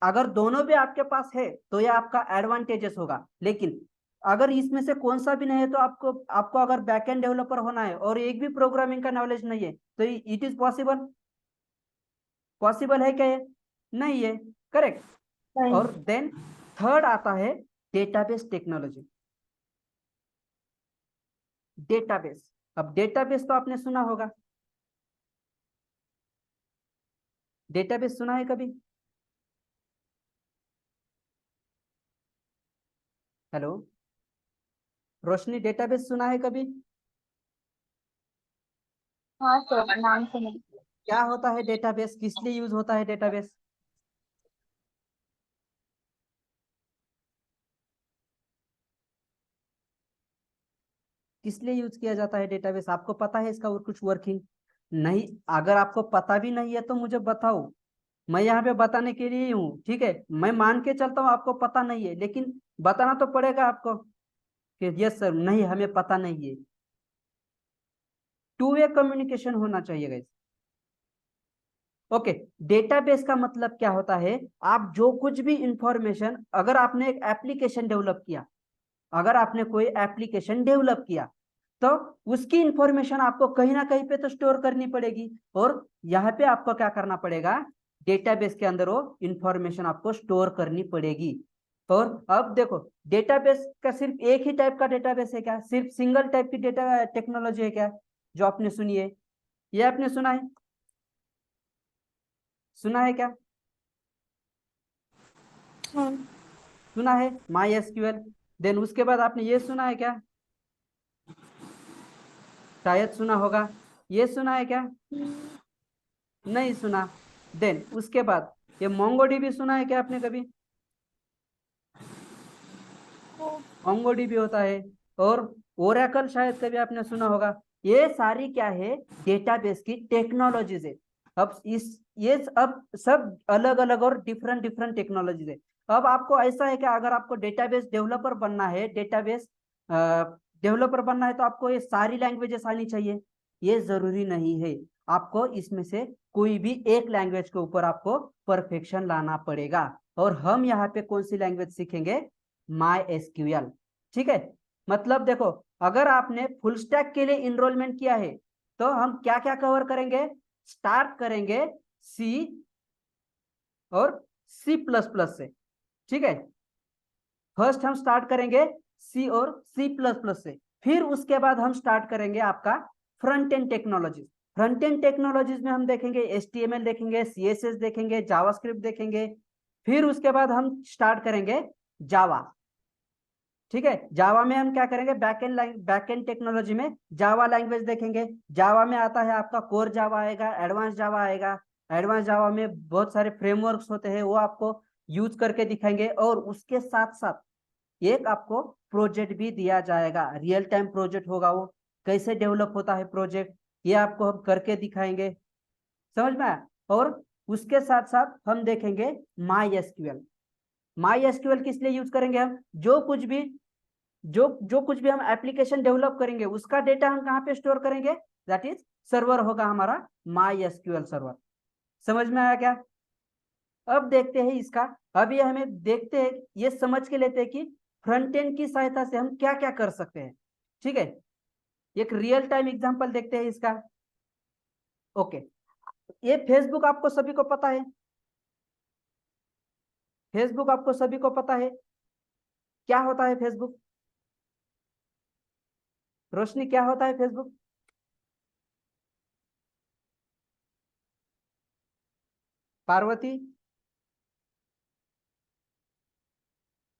अगर दोनों भी आपके पास है तो ये आपका एडवांटेजेस होगा। लेकिन अगर इसमें से कौन सा भी नहीं है तो आपको आपको अगर बैकएंड डेवलपर होना है और एक भी प्रोग्रामिंग का नॉलेज नहीं है तो इट इज पॉसिबल? पॉसिबल है क्या ये? नहीं है, करेक्ट। नहीं। और देन थर्ड आता है डेटाबेस टेक्नोलॉजी। डेटाबेस, अब डेटाबेस तो आपने सुना होगा, डेटाबेस सुना है कभी? हेलो रोशनी, डेटाबेस सुना है कभी? हाँ सर, नाम से नहीं। क्या होता है डेटाबेस, किस लिए यूज होता है डेटाबेस? किस लिए यूज किया जाता है डेटाबेस, आपको पता है इसका और कुछ वर्किंग? नहीं, अगर आपको पता भी नहीं है तो मुझे बताओ, मैं यहाँ पे बताने के लिए ही हूँ। ठीक है, मैं मान के चलता हूँ आपको पता नहीं है, लेकिन बताना तो पड़ेगा आपको कि यस सर, नहीं हमें पता नहीं है। टू वे कम्युनिकेशन होना चाहिए गाइस। ओके, डेटाबेस का मतलब क्या होता है, आप जो कुछ भी इंफॉर्मेशन, अगर आपने एक एप्लीकेशन डेवलप किया, अगर आपने कोई एप्लीकेशन डेवलप किया तो उसकी इंफॉर्मेशन आपको कहीं ना कहीं पे तो स्टोर करनी पड़ेगी, और यहाँ पे आपको क्या करना पड़ेगा, डेटाबेस के अंदर वो इंफॉर्मेशन आपको स्टोर करनी पड़ेगी। और अब देखो, डेटाबेस का सिर्फ एक ही टाइप का डेटाबेस है क्या, सिर्फ सिंगल टाइप की डेटा टेक्नोलॉजी है क्या जो आपने सुनी है? ये आपने सुना है? सुना है क्या? हाँ। सुना है माई एसक्यूएल। देन उसके बाद आपने ये सुना है क्या, शायद सुना होगा, ये सुना है क्या? नहीं सुना। देन उसके बाद ये मोंगोडीबी सुना है क्या आपने कभी? मोंगोडीबी होता है, और ओरेकल शायद कभी आपने सुना होगा। ये सारी क्या है, डेटाबेस की टेक्नोलॉजीज है। अब इस ये अब सब अलग अलग और डिफरेंट डिफरेंट टेक्नोलॉजीज है। अब आपको ऐसा है कि अगर आपको डेटाबेस डेवलपर बनना है, डेटाबेस डेवलपर बनना है तो आपको ये सारी लैंग्वेजेस आनी चाहिए? ये जरूरी नहीं है। आपको इसमें से कोई भी एक लैंग्वेज के ऊपर आपको परफेक्शन लाना पड़ेगा। और हम यहाँ पे कौन सी लैंग्वेज सीखेंगे, माई एसक्यूएल। ठीक है, मतलब देखो, अगर आपने फुल स्टैक के लिए इनरोलमेंट किया है तो हम क्या क्या कवर करेंगे, स्टार्ट करेंगे सी और सी प्लस प्लस से। ठीक है, फर्स्ट हम स्टार्ट करेंगे सी और सी प्लस प्लस से, फिर उसके बाद हम स्टार्ट करेंगे आपका front end technologies. Front end technologies में हम देखेंगे एचटीएमएल देखेंगे, सीएसएस देखेंगे, जावास्क्रिप्ट देखेंगे। फिर उसके बाद हम स्टार्ट करेंगे जावा। ठीक है, जावा में हम क्या करेंगे, बैकएंड टेक्नोलॉजी में जावा लैंग्वेज देखेंगे। जावा में आता है आपका कोर जावा आएगा, एडवांस जावा आएगा। एडवांस जावा में बहुत सारे फ्रेमवर्क्स होते हैं, वो आपको यूज करके दिखाएंगे। और उसके साथ साथ एक आपको प्रोजेक्ट भी दिया जाएगा, रियल टाइम प्रोजेक्ट होगा, वो कैसे डेवलप होता है प्रोजेक्ट, ये आपको हम करके दिखाएंगे। समझ में आया? और उसके साथ साथ हम देखेंगे माई एसक्यूएल। माई एसक्यूएल किस लिए यूज करेंगे, हम जो कुछ भी हम एप्लीकेशन डेवलप करेंगे उसका डेटा हम कहाँ पे स्टोर करेंगे, दैट इज सर्वर होगा हमारा माई एसक्यूएल सर्वर। समझ में आया क्या? अब देखते हैं इसका, अब ये हमें देखते हैं, ये समझ के लेते हैं कि फ्रंट एंड की सहायता से हम क्या क्या कर सकते हैं। ठीक है, एक रियल टाइम एग्जांपल देखते हैं इसका। ओके, ये फेसबुक आपको सभी को पता है, फेसबुक आपको सभी को पता है, क्या होता है फेसबुक? रोशनी, क्या होता है Facebook? Parvati?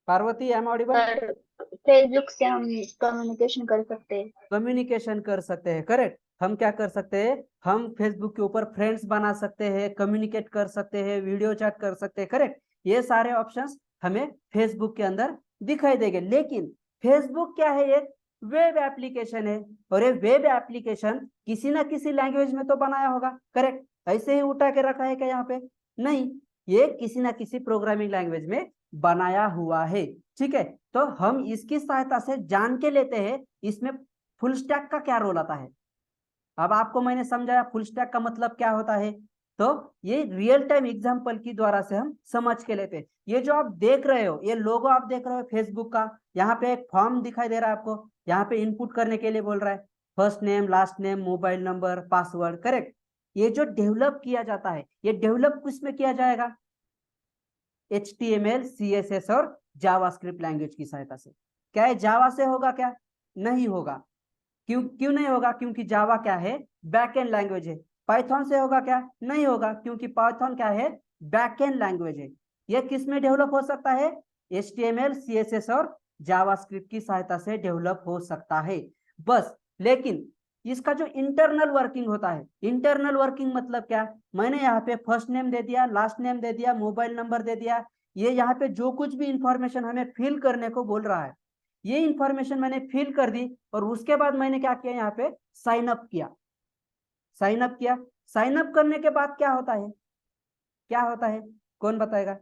Parvati, am audible? पर फेसबुक से हम कम्युनिकेशन कर सकते हैं। कम्युनिकेशन कर सकते हैं, करेक्ट। हम क्या कर सकते हैं, हम फेसबुक के ऊपर फ्रेंड्स बना सकते हैं, कम्युनिकेट कर सकते हैं, वीडियो चैट कर सकते हैं, करेक्ट। ये सारे ऑप्शंस हमें फेसबुक के अंदर दिखाई देंगे। लेकिन फेसबुक क्या है, एक वेब एप्लीकेशन है, और ये वेब एप्लीकेशन किसी ना किसी लैंग्वेज में तो बनाया होगा, करेक्ट। ऐसे ही उठा के रखा है क्या यहाँ पे? नहीं, ये किसी ना किसी प्रोग्रामिंग लैंग्वेज में बनाया हुआ है। ठीक है, तो हम इसकी सहायता से जान के लेते हैं इसमें फुल स्टैक का क्या रोल आता है। अब आपको मैंने समझाया फुल स्टैक का मतलब क्या होता है, तो ये रियल टाइम एग्जांपल की द्वारा से हम समझ के लेते हैं। ये जो आप देख रहे हो, ये लोगो आप देख रहे हो फेसबुक का, यहाँ पे एक फॉर्म दिखाई दे रहा है आपको, यहाँ पे इनपुट करने के लिए बोल रहा है, first name, last name, mobile number, password, correct. ये जो डेवलप किया जाता है, ये डेवलप किस में किया जाएगा? HTML, CSS और जावास्क्रिप्ट लैंग्वेज की सहायता से। क्या है, जावा से होगा क्या? नहीं होगा। क्यों क्यों नहीं होगा? क्योंकि जावा क्या है, बैकएंड लैंग्वेज है। पाइथन से होगा क्या? नहीं होगा, क्योंकि पाइथन क्या है, बैकएंड लैंग्वेज है। यह किस में डेवलप हो सकता है? HTML, CSS और जावास्क्रिप्ट की सहायता से डेवलप हो सकता है, बस। लेकिन इसका जो इंटरनल वर्किंग होता है, इंटरनल वर्किंग मतलब क्या? मैंने यहाँ पे फर्स्ट नेम दे दिया, लास्ट नेम दे दिया, मोबाइल नंबर दे दिया, ये यहाँ पे जो कुछ भी इंफॉर्मेशन हमें फिल करने को बोल रहा है, ये इंफॉर्मेशन मैंने फिल कर दी, और उसके बाद मैंने क्या किया, यहाँ पे साइन अप किया। साइन अप किया, साइन अप करने के बाद क्या होता है, क्या होता है, कौन बताएगा?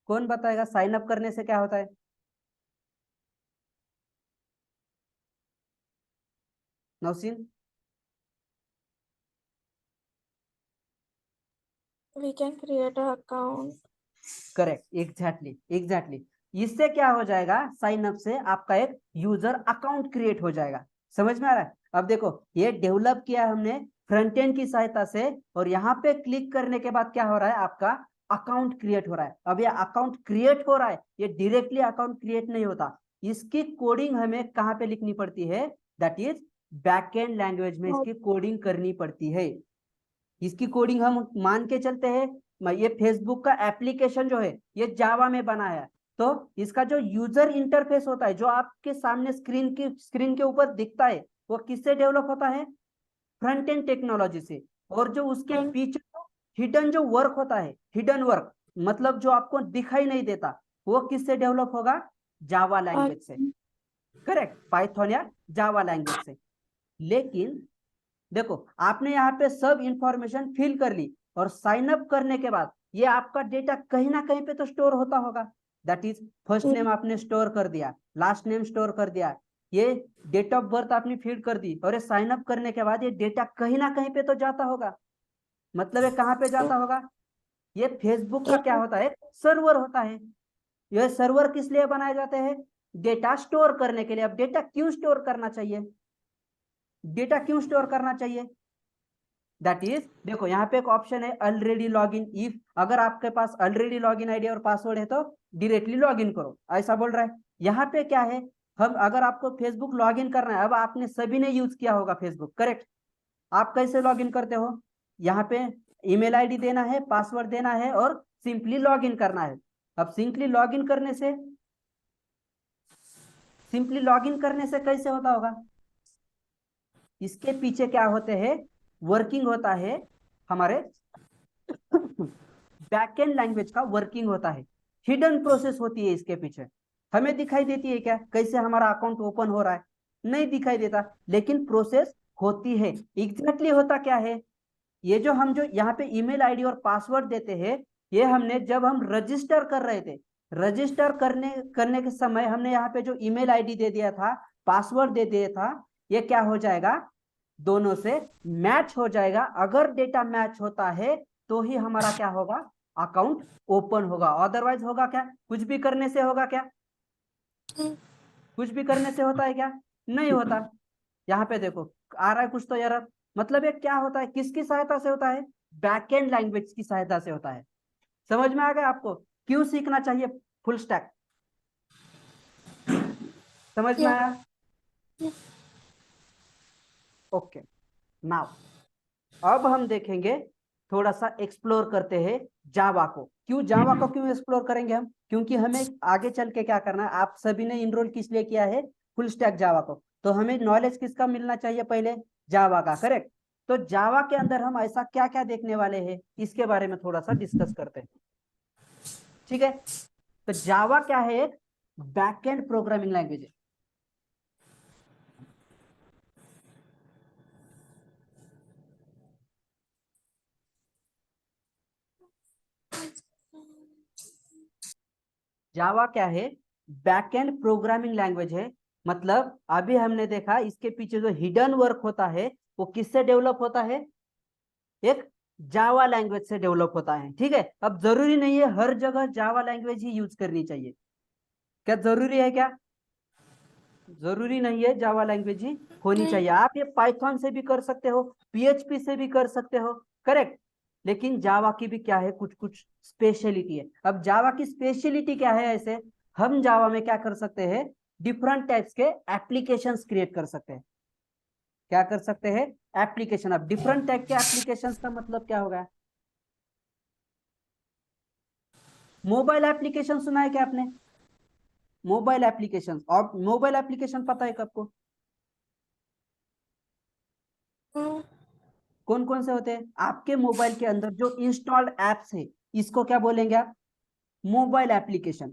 कौन बताएगा साइन अप करने से क्या होता है? नौसीन? We can create a account. Correct, exactly exactly. इससे क्या हो जाएगा, साइन अप से आपका एक यूजर अकाउंट क्रिएट हो जाएगा। समझ में आ रहा है? अब देखो, ये डेवलप किया हमने फ्रंट एंड की सहायता से, और यहाँ पे क्लिक करने के बाद क्या हो रहा है, आपका अकाउंट क्रिएट हो रहा है। अब ये अकाउंट क्रिएट हो रहा है, ये डायरेक्टली अकाउंट क्रिएट नहीं होता, इसकी कोडिंग हमें कहाँ पे लिखनी पड़ती है, दैट इज बैकएंड लैंग्वेज में इसकी कोडिंग करनी पड़ती है। इसकी कोडिंग हम मान के चलते हैं, ये फेसबुक का एप्लीकेशन जो है ये जावा में बना है, तो इसका जो यूजर इंटरफेस होता है, जो आपके सामने स्क्रीन के ऊपर दिखता है, वो किससे डेवलप होता है? फ्रंट एंड टेक्नोलॉजी से। और जो उसके Front- पीछे हिडन जो वर्क होता है, हिडन वर्क मतलब जो आपको दिखाई नहीं देता, वो किससे डेवलप होगा? जावा लैंग्वेज से, करेक्ट, पाइथन या जावा लैंग्वेज से। लेकिन देखो, आपने यहाँ पे सब इंफॉर्मेशन फिल कर ली, और साइन अप करने के बाद ये आपका डेटा कहीं ना कहीं पे तो स्टोर होता होगा। दैट इज फर्स्ट नेम आपने स्टोर कर दिया, लास्ट नेम स्टोर कर दिया, ये डेट ऑफ बर्थ आपने फिल कर दी, और ये साइन अप करने के बाद ये डेटा कहीं ना कहीं पे तो जाता होगा। मतलब ये कहाँ पे जाता होगा? ये फेसबुक का क्या होता है, सर्वर होता है। यह सर्वर किस लिए बनाए जाते हैं? डेटा स्टोर करने के लिए। अब डेटा क्यों स्टोर करना चाहिए, डेटा क्यों स्टोर करना चाहिए? दैट इज, देखो यहाँ पे एक ऑप्शन है ऑलरेडी लॉग इन। इफ अगर आपके पास ऑलरेडी लॉग इन आईडी और पासवर्ड है तो डायरेक्टली लॉग इन करो, ऐसा बोल रहा है। यहाँ पे क्या है, हम अगर आपको फेसबुक लॉग इन करना है, अब आपने सभी ने यूज किया होगा फेसबुक, करेक्ट। आप कैसे लॉग इन करते हो? यहाँ पे ईमेल आईडी देना है, पासवर्ड देना है, और सिंपली लॉग इन करना है। अब सिंपली लॉग इन करने से कैसे होता होगा? इसके पीछे क्या होते हैं, वर्किंग होता है हमारे बैकएंड लैंग्वेज का वर्किंग होता है, हिडन प्रोसेस होती है इसके पीछे। हमें दिखाई देती है क्या कैसे हमारा अकाउंट ओपन हो रहा है? नहीं दिखाई देता, लेकिन प्रोसेस होती है। एग्जैक्टली होता क्या है, ये जो यहाँ पे ईमेल आईडी और पासवर्ड देते हैं, ये हमने जब हम रजिस्टर कर रहे थे, रजिस्टर करने के समय हमने यहाँ पे जो ईमेल आईडी दे दिया था, पासवर्ड दे दिया था, ये क्या हो जाएगा, दोनों से मैच हो जाएगा। अगर डेटा मैच होता है तो ही हमारा क्या होगा, अकाउंट ओपन होगा। अदरवाइज होगा क्या, कुछ भी करने से होगा क्या? कुछ भी करने से होता है क्या? नहीं होता। यहाँ पे देखो आ रहा है कुछ तो एरर, मतलब ये क्या होता है, किसकी सहायता से होता है? बैकएंड लैंग्वेज की सहायता से होता है। समझ में आ गया आपको क्यों सीखना चाहिए फुल स्टैक? समझ में आया? ओके, नाउ अब हम देखेंगे थोड़ा सा एक्सप्लोर करते हैं जावा को। क्यों जावा को क्यों एक्सप्लोर करेंगे हम? क्योंकि हमें आगे चल के क्या करना है, आप सभी ने इनरोल किस लिए किया है, फुल स्टैक जावा को, तो हमें नॉलेज किसका मिलना चाहिए, पहले जावा का, करेक्ट। तो जावा के अंदर हम ऐसा क्या क्या देखने वाले हैं, इसके बारे में थोड़ा सा डिस्कस करते हैं, ठीक है। तो जावा क्या है, एक बैकएंड प्रोग्रामिंग लैंग्वेज है। जावा क्या है, बैकएंड प्रोग्रामिंग लैंग्वेज है। मतलब अभी हमने देखा इसके पीछे जो हिडन वर्क होता है वो किससे डेवलप होता है, एक जावा लैंग्वेज से डेवलप होता है, ठीक है। अब जरूरी नहीं है हर जगह जावा लैंग्वेज ही यूज करनी चाहिए, क्या जरूरी है क्या? जरूरी नहीं है जावा लैंग्वेज ही होनी चाहिए, आप ये पाइथन से भी कर सकते हो, पीएचपी से भी कर सकते हो, करेक्ट। लेकिन जावा की भी क्या है, कुछ कुछ स्पेशलिटी है। अब जावा की स्पेशलिटी क्या है, ऐसे हम जावा में क्या कर सकते हैं, डिफरेंट टाइप्स के एप्लीकेशंस क्रिएट कर सकते हैं। क्या कर सकते हैं, एप्लीकेशन। अब डिफरेंट टाइप के एप्लीकेशंस का मतलब क्या होगा, मोबाइल एप्लीकेशन सुना है क्या आपने, मोबाइल एप्लीकेशन, और मोबाइल एप्लीकेशन पता है आपको कौन कौन से होते हैं? आपके मोबाइल के अंदर जो इंस्टॉल्ड एप्स है इसको क्या बोलेंगे आप, मोबाइल एप्लीकेशन।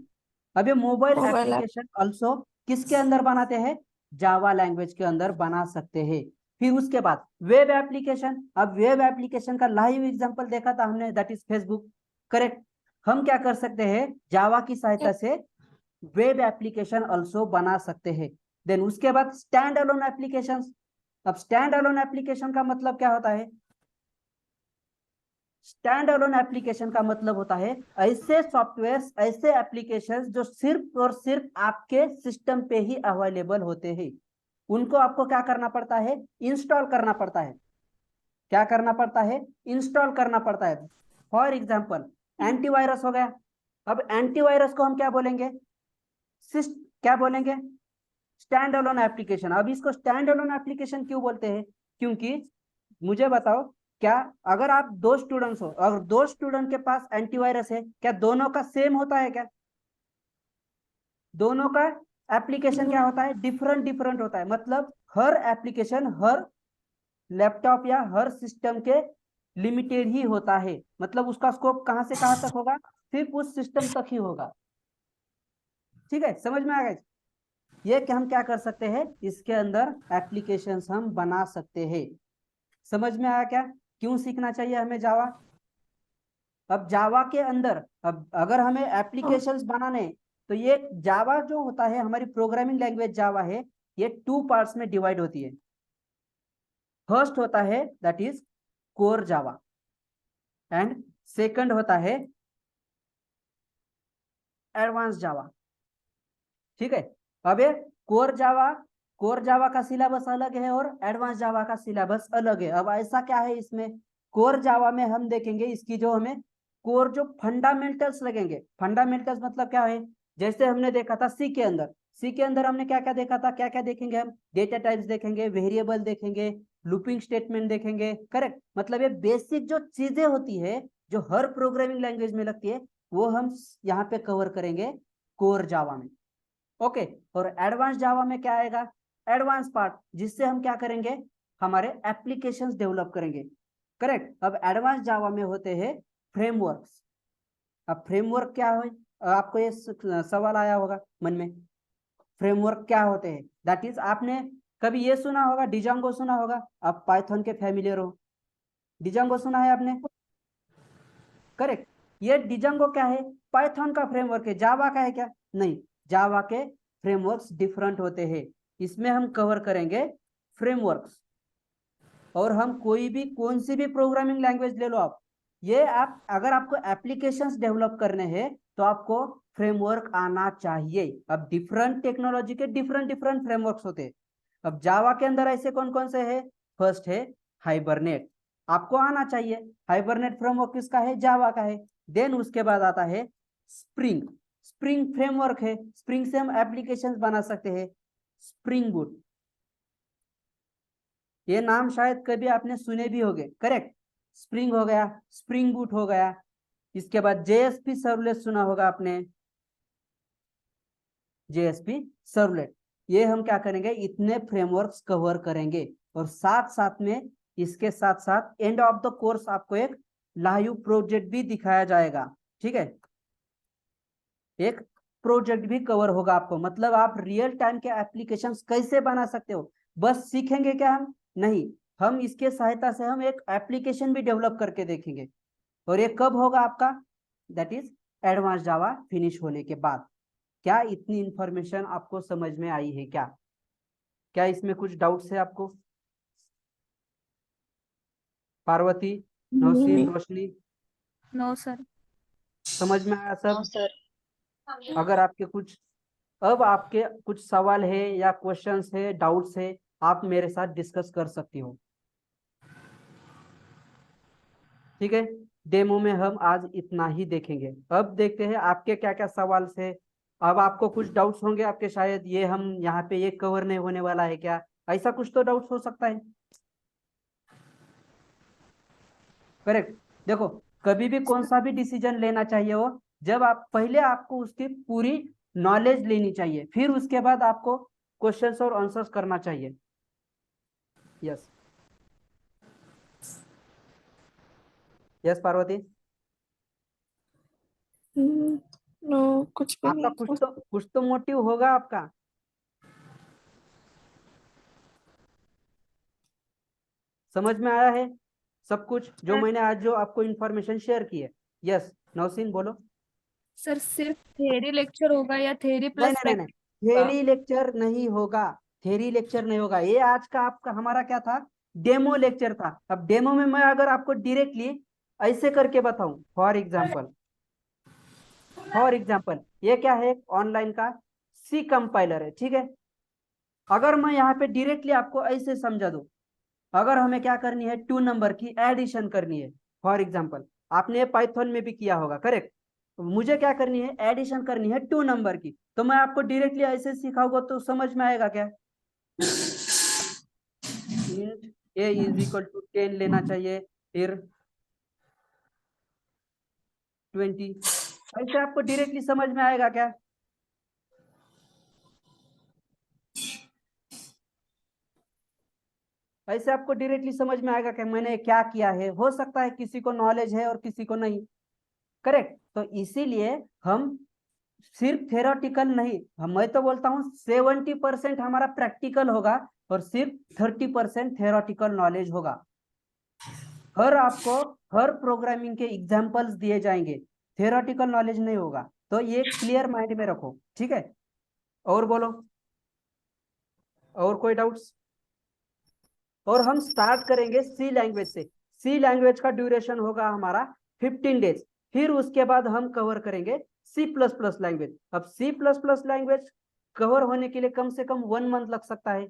अब ये mobile mobile app. Application also किसके अंदर बनाते हैं, जावा लैंग्वेज के अंदर बना सकते हैं। फिर उसके बाद वेब एप्लीकेशन। अब वेब एप्लीकेशन का लाइव एग्जांपल देखा था हमने, दैट इज फेसबुक, करेक्ट। हम क्या कर सकते हैं, जावा की सहायता से वेब एप्लीकेशन ऑल्सो बना सकते हैं। देन उसके बाद स्टैंड अलोन एप्लीकेशन। अब स्टैंड अलोन एप्लीकेशन का मतलब क्या होता है, स्टैंड अलोन एप्लीकेशन का मतलब होता है ऐसे सॉफ्टवेयर, ऐसे एप्लीकेशंस जो सिर्फ और सिर्फ आपके सिस्टम पे ही अवेलेबल होते हैं, उनको आपको क्या करना पड़ता है, इंस्टॉल करना पड़ता है। क्या करना पड़ता है, इंस्टॉल करना पड़ता है। फॉर एग्जाम्पल एंटीवायरस हो गया। अब एंटीवायरस को हम क्या बोलेंगे, क्या बोलेंगे, स्टैंड अलोन एप्लीकेशन। अब इसको स्टैंड अलोन एप्लीकेशन क्यों बोलते हैं, क्योंकि मुझे बताओ, क्या अगर आप दो स्टूडेंट्स हो, अगर दो स्टूडेंट के पास एंटीवायरस है, क्या दोनों का सेम होता है क्या, दोनों का एप्लीकेशन क्या होता है, डिफरेंट डिफरेंट होता है। मतलब हर एप्लीकेशन हर लैपटॉप या हर सिस्टम के लिमिटेड ही होता है, मतलब उसका स्कोप कहां से कहां तक होगा, सिर्फ उस सिस्टम तक ही होगा, ठीक है, समझ में आ गया। ये कि हम क्या कर सकते हैं, इसके अंदर एप्लीकेशंस हम बना सकते हैं। समझ में आया क्या, क्यों सीखना चाहिए हमें जावा? अब जावा के अंदर, अब अगर हमें एप्लीकेशंस बनाने, तो ये जावा जो होता है, हमारी प्रोग्रामिंग लैंग्वेज जावा है, ये टू पार्ट्स में डिवाइड होती है। फर्स्ट होता है that is core Java, and second होता है एडवांस जावा, ठीक है। अब ये कोर जावा का सिलेबस अलग है और एडवांस जावा का सिलेबस अलग है। अब ऐसा क्या है इसमें, कोर जावा में हम देखेंगे इसकी जो हमें कोर जो फंडामेंटल्स लगेंगे। फंडामेंटल्स मतलब क्या है, जैसे हमने देखा था सी के अंदर, सी के अंदर हमने क्या क्या देखा था, क्या क्या देखेंगे हम, डेटा टाइप्स देखेंगे, वेरिएबल देखेंगे, लूपिंग स्टेटमेंट देखेंगे, करेक्ट। मतलब ये बेसिक जो चीजें होती है जो हर प्रोग्रामिंग लैंग्वेज में लगती है, वो हम यहाँ पे कवर करेंगे कोर जावा में, ओके। और एडवांस जावा में क्या आएगा, एडवांस पार्ट, जिससे हम क्या करेंगे, हमारे एप्लीकेशंस डेवलप करेंगे, करेक्ट। अब एडवांस जावा में होते हैं फ्रेमवर्क्स। अब फ्रेमवर्क क्या है, आपको ये सवाल आया होगा मन में, फ्रेमवर्क क्या होते हैं, दैट इज आपने कभी ये सुना होगा, डिजांगो सुना होगा, आप पाइथन के फैमिलियर हो, डिजांगो सुना है आपने, करेक्ट। ये डिजांगो क्या है, पाइथन का फ्रेमवर्क है, जावा का है क्या, नहीं, जावा के फ्रेमवर्क्स डिफरेंट होते हैं। इसमें हम कवर करेंगे फ्रेमवर्क्स, और हम कोई भी कौन सी भी प्रोग्रामिंग लैंग्वेज ले लो आप, ये आप अगर आपको एप्लीकेशंस डेवलप करने हैं तो आपको फ्रेमवर्क आना चाहिए। अब डिफरेंट टेक्नोलॉजी के डिफरेंट डिफरेंट फ्रेमवर्क्स होते हैं। अब जावा के अंदर ऐसे कौन कौन से है, फर्स्ट है हाइबरनेट, आपको आना चाहिए, हाइबरनेट फ्रेमवर्क किसका है, जावा का है। देन उसके बाद आता है स्प्रिंग, स्प्रिंग फ्रेमवर्क है, स्प्रिंग से हम एप्लीकेशंस बना सकते हैं। स्प्रिंग बूट, ये नाम शायद कभी आपने सुने भी होंगे, करेक्ट। स्प्रिंग हो गया, स्प्रिंग बूट हो गया, इसके बाद जेएसपी सर्वलेट सुना होगा आपने, जेएसपी सर्वलेट। ये हम क्या करेंगे, इतने फ्रेमवर्क्स कवर करेंगे और साथ साथ में इसके साथ साथ एंड ऑफ द कोर्स आपको एक लाइव प्रोजेक्ट भी दिखाया जाएगा। ठीक है, एक प्रोजेक्ट भी कवर होगा आपको, मतलब आप रियल टाइम के एप्लीकेशंस कैसे बना सकते हो। बस सीखेंगे क्या हम, नहीं, हम इसके सहायता से हम एक एप्लीकेशन भी डेवलप करके देखेंगे। और ये कब होगा आपका, that is advance Java finish होने के बाद। क्या इतनी इंफॉर्मेशन आपको समझ में आई है क्या? क्या इसमें कुछ डाउट्स है आपको? पार्वती, नौशीन, रोशनी, नो सर। समझ में आया नो सब? सर। अगर आपके कुछ, अब आपके कुछ सवाल है या क्वेश्चंस है, डाउट्स है, आप मेरे साथ डिस्कस कर सकती हो। ठीक है, डेमो में हम आज इतना ही देखेंगे। अब देखते हैं आपके क्या क्या सवाल है। अब आपको कुछ डाउट्स होंगे आपके, शायद ये हम यहाँ पे ये कवर नहीं होने वाला है क्या, ऐसा कुछ तो डाउट्स हो सकता है। करेक्ट। देखो, कभी भी कौन सा भी डिसीजन लेना चाहिए हो, जब आप पहले आपको उसकी पूरी नॉलेज लेनी चाहिए, फिर उसके बाद आपको क्वेश्चंस और आंसर्स करना चाहिए। यस, यस पार्वती, नो, कुछ भी आपका नहीं कुछ था। तो कुछ तो मोटिव होगा आपका। समझ में आया है सब कुछ जो मैंने आज जो आपको इंफॉर्मेशन शेयर की है? यस, नौसीन बोलो। सर सिर्फ थ्योरी लेक्चर होगा या थ्योरी नहीं प्लस नहीं नहीं नहीं, प्रैक्टिस होगा? थेरी लेक्चर नहीं होगा, थेरी लेक्चर नहीं होगा। ये आज का आपका हमारा क्या था, डेमो लेक्चर था। अब डेमो में मैं अगर आपको डायरेक्टली ऐसे करके बताऊं, फॉर एग्जांपल ये क्या है, ऑनलाइन का सी कंपाइलर है। ठीक है, अगर मैं यहाँ पे डायरेक्टली आपको ऐसे समझा दूं, अगर हमें क्या करनी है, 2 नंबर की एडिशन करनी है, फॉर एग्जाम्पल आपने पाइथन में भी किया होगा, करेक्ट। तो मुझे क्या करनी है, एडिशन करनी है 2 नंबर की, तो मैं आपको डायरेक्टली ऐसे सिखाऊंगा तो समझ में आएगा क्या? Int a is equal to 10 लेना चाहिए, फिर 20, ऐसे आपको डायरेक्टली समझ में आएगा क्या? ऐसे आपको डायरेक्टली समझ में आएगा कि मैंने क्या किया है। हो सकता है किसी को नॉलेज है और किसी को नहीं, करेक्ट। तो इसीलिए हम सिर्फ थेरोटिकल नहीं, मैं तो बोलता हूँ 70% हमारा प्रैक्टिकल होगा और सिर्फ 30% थेरोटिकल नॉलेज होगा। आपको हर प्रोग्रामिंग के एग्जांपल्स दिए जाएंगे, थेरोटिकल नॉलेज नहीं होगा। तो ये क्लियर माइंड में रखो, ठीक है। और बोलो, और कोई डाउट्स? और हम स्टार्ट करेंगे सी लैंग्वेज से। सी लैंग्वेज का ड्यूरेशन होगा हमारा 15 डेज। फिर उसके बाद हम कवर करेंगे C++ लैंग्वेज। अब C++ लैंग्वेज कवर होने के लिए कम से कम 1 मंथ लग सकता है,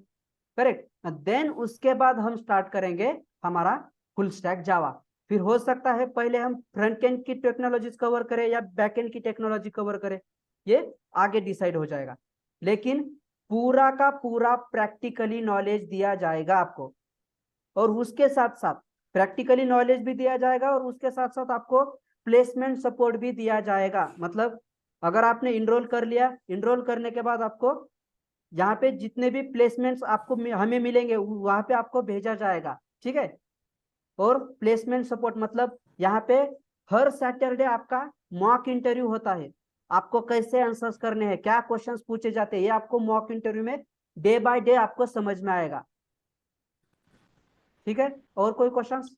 करेक्ट। देन उसके बाद हम स्टार्ट करेंगे हमारा फुल स्टैक जावा। फिर हो सकता है पहले हम फ्रंट एंड की टेक्नोलॉजीज कवर करें या बैक एंड की टेक्नोलॉजी कवर करें, ये आगे डिसाइड हो जाएगा। लेकिन पूरा का पूरा प्रैक्टिकली नॉलेज दिया जाएगा आपको, और उसके साथ साथ प्रैक्टिकली नॉलेज भी दिया जाएगा और उसके साथ साथ आपको प्लेसमेंट सपोर्ट भी दिया जाएगा। मतलब अगर आपने इनरोल कर लिया, इनरोल करने के बाद आपको यहाँ पे जितने भी प्लेसमेंट्स आपको हमें मिलेंगे वहां पे आपको भेजा जाएगा, ठीक है। और प्लेसमेंट सपोर्ट मतलब यहाँ पे हर सैटरडे आपका मॉक इंटरव्यू होता है। आपको कैसे आंसर्स करने हैं, क्या क्वेश्चंस पूछे जाते हैं, ये आपको मॉक इंटरव्यू में डे बाय डे आपको समझ में आएगा, ठीक है। और कोई क्वेश्चंस?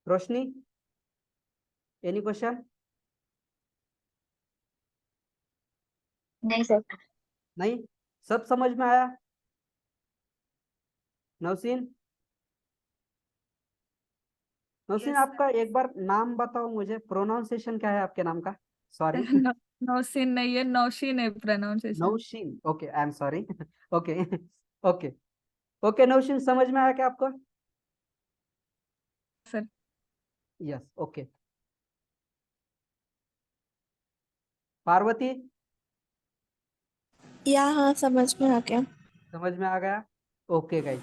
रोशनी, एनी क्वेश्चन? नहीं सर। नहीं, सब समझ में आया? नौसीन, नौसीन Yes, आपका एक बार नाम बताओ मुझे, प्रोनाउंसिएशन क्या है आपके नाम का? सॉरी। नौशीन नहीं है, नौशीन है pronunciation. Nausheen, okay, I am sorry. Okay, okay, okay. Nausheen समझ में आया क्या आपको? Sir yes, okay. पार्वती, या हाँ, समझ में आ गया। समझ में आ गया? ओके गाइस,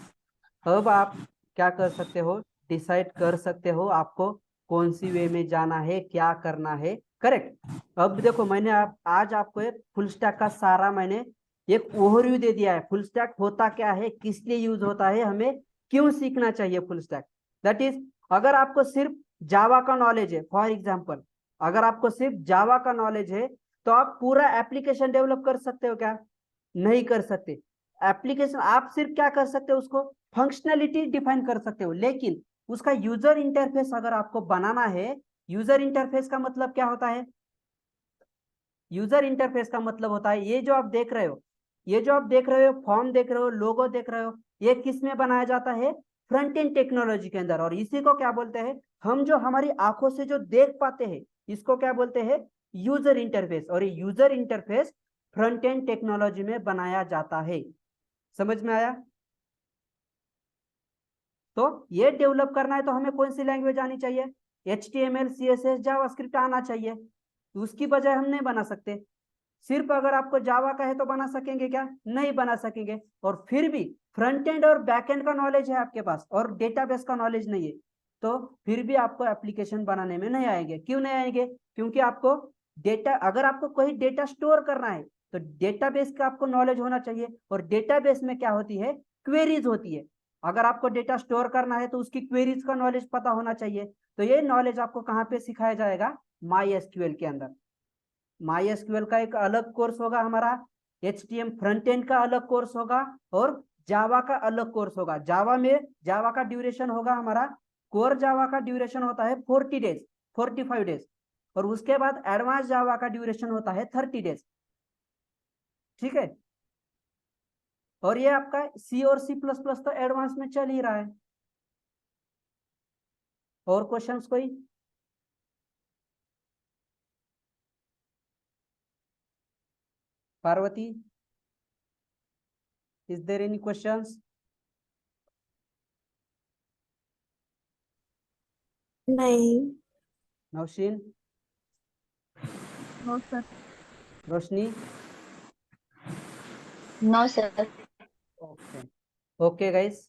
अब आप क्या कर सकते हो, डिसाइड कर सकते हो आपको कौन सी वे में जाना है, क्या करना है। करेक्ट। अब देखो मैंने आज आपको एक फुल स्टैक का सारा मैंने एक ओवरव्यू दे दिया है। फुल स्टैक होता क्या है, किस लिए यूज होता है, हमें क्यों सीखना चाहिए फुल स्टैक। दैट इज, अगर आपको सिर्फ जावा का नॉलेज है, फॉर एग्जाम्पल अगर आपको सिर्फ जावा का नॉलेज है तो आप पूरा एप्लीकेशन डेवलप कर सकते हो क्या? नहीं कर सकते। एप्लीकेशन आप सिर्फ क्या कर सकते हो, उसको फंक्शनैलिटी डिफाइन कर सकते हो, लेकिन उसका यूजर इंटरफेस अगर आपको बनाना है, यूजर इंटरफेस का मतलब क्या होता है? यूजर इंटरफेस का मतलब होता है ये जो आप देख रहे हो, ये जो आप देख रहे हो, फॉर्म देख रहे हो, लोगो देख रहे हो, ये किस में बनाया जाता है? फ्रंट एंड टेक्नोलॉजी के अंदर। और इसी को क्या बोलते हैं, हम जो हमारी आंखों से जो देख पाते हैं इसको क्या बोलते हैं? User interface. और ये user interface front end technology में बनाया जाता है। समझ में आया? तो ये डेवलप करना है तो हमें कौन सी लैंग्वेज आनी चाहिए? HTML CSS जावास्क्रिप्ट आना चाहिए। उसकी बजाय हम नहीं बना सकते। सिर्फ अगर आपको जावा का है तो बना सकेंगे क्या? नहीं बना सकेंगे। और फिर भी फ्रंट एंड और बैक एंड का नॉलेज है आपके पास और डेटाबेस का नॉलेज नहीं है, तो फिर भी आपको एप्लीकेशन बनाने में नहीं आएंगे। क्यों नहीं आएंगे? क्योंकि आपको डेटा, अगर आपको कोई डेटा स्टोर करना है तो डेटाबेस का आपको नॉलेज होना चाहिए। और डेटाबेस में क्या होती है? क्वेरीज होती है। अगर आपको डेटा स्टोर करना है तो उसकी क्वेरीज का नॉलेज पता होना चाहिए। तो ये नॉलेज आपको कहाँ पे सिखाया जाएगा? MySQL के अंदर। MySQL का एक अलग कोर्स होगा हमारा, HTML फ्रंट एंड का अलग कोर्स होगा, और जावा का अलग कोर्स होगा। जावा में जावा का ड्यूरेशन होगा हमारा, कोर जावा का ड्यूरेशन होता है 40 डेज, 45 डेज। और उसके बाद एडवांस जावा का ड्यूरेशन होता है 30 डेज। ठीक है। और ये आपका C और C++ तो एडवांस में चल ही रहा है। और क्वेश्चंस कोई? Parvati, is there any questions? नहीं। Nausheen, no sir. Roshni? No sir. Okay, okay guys,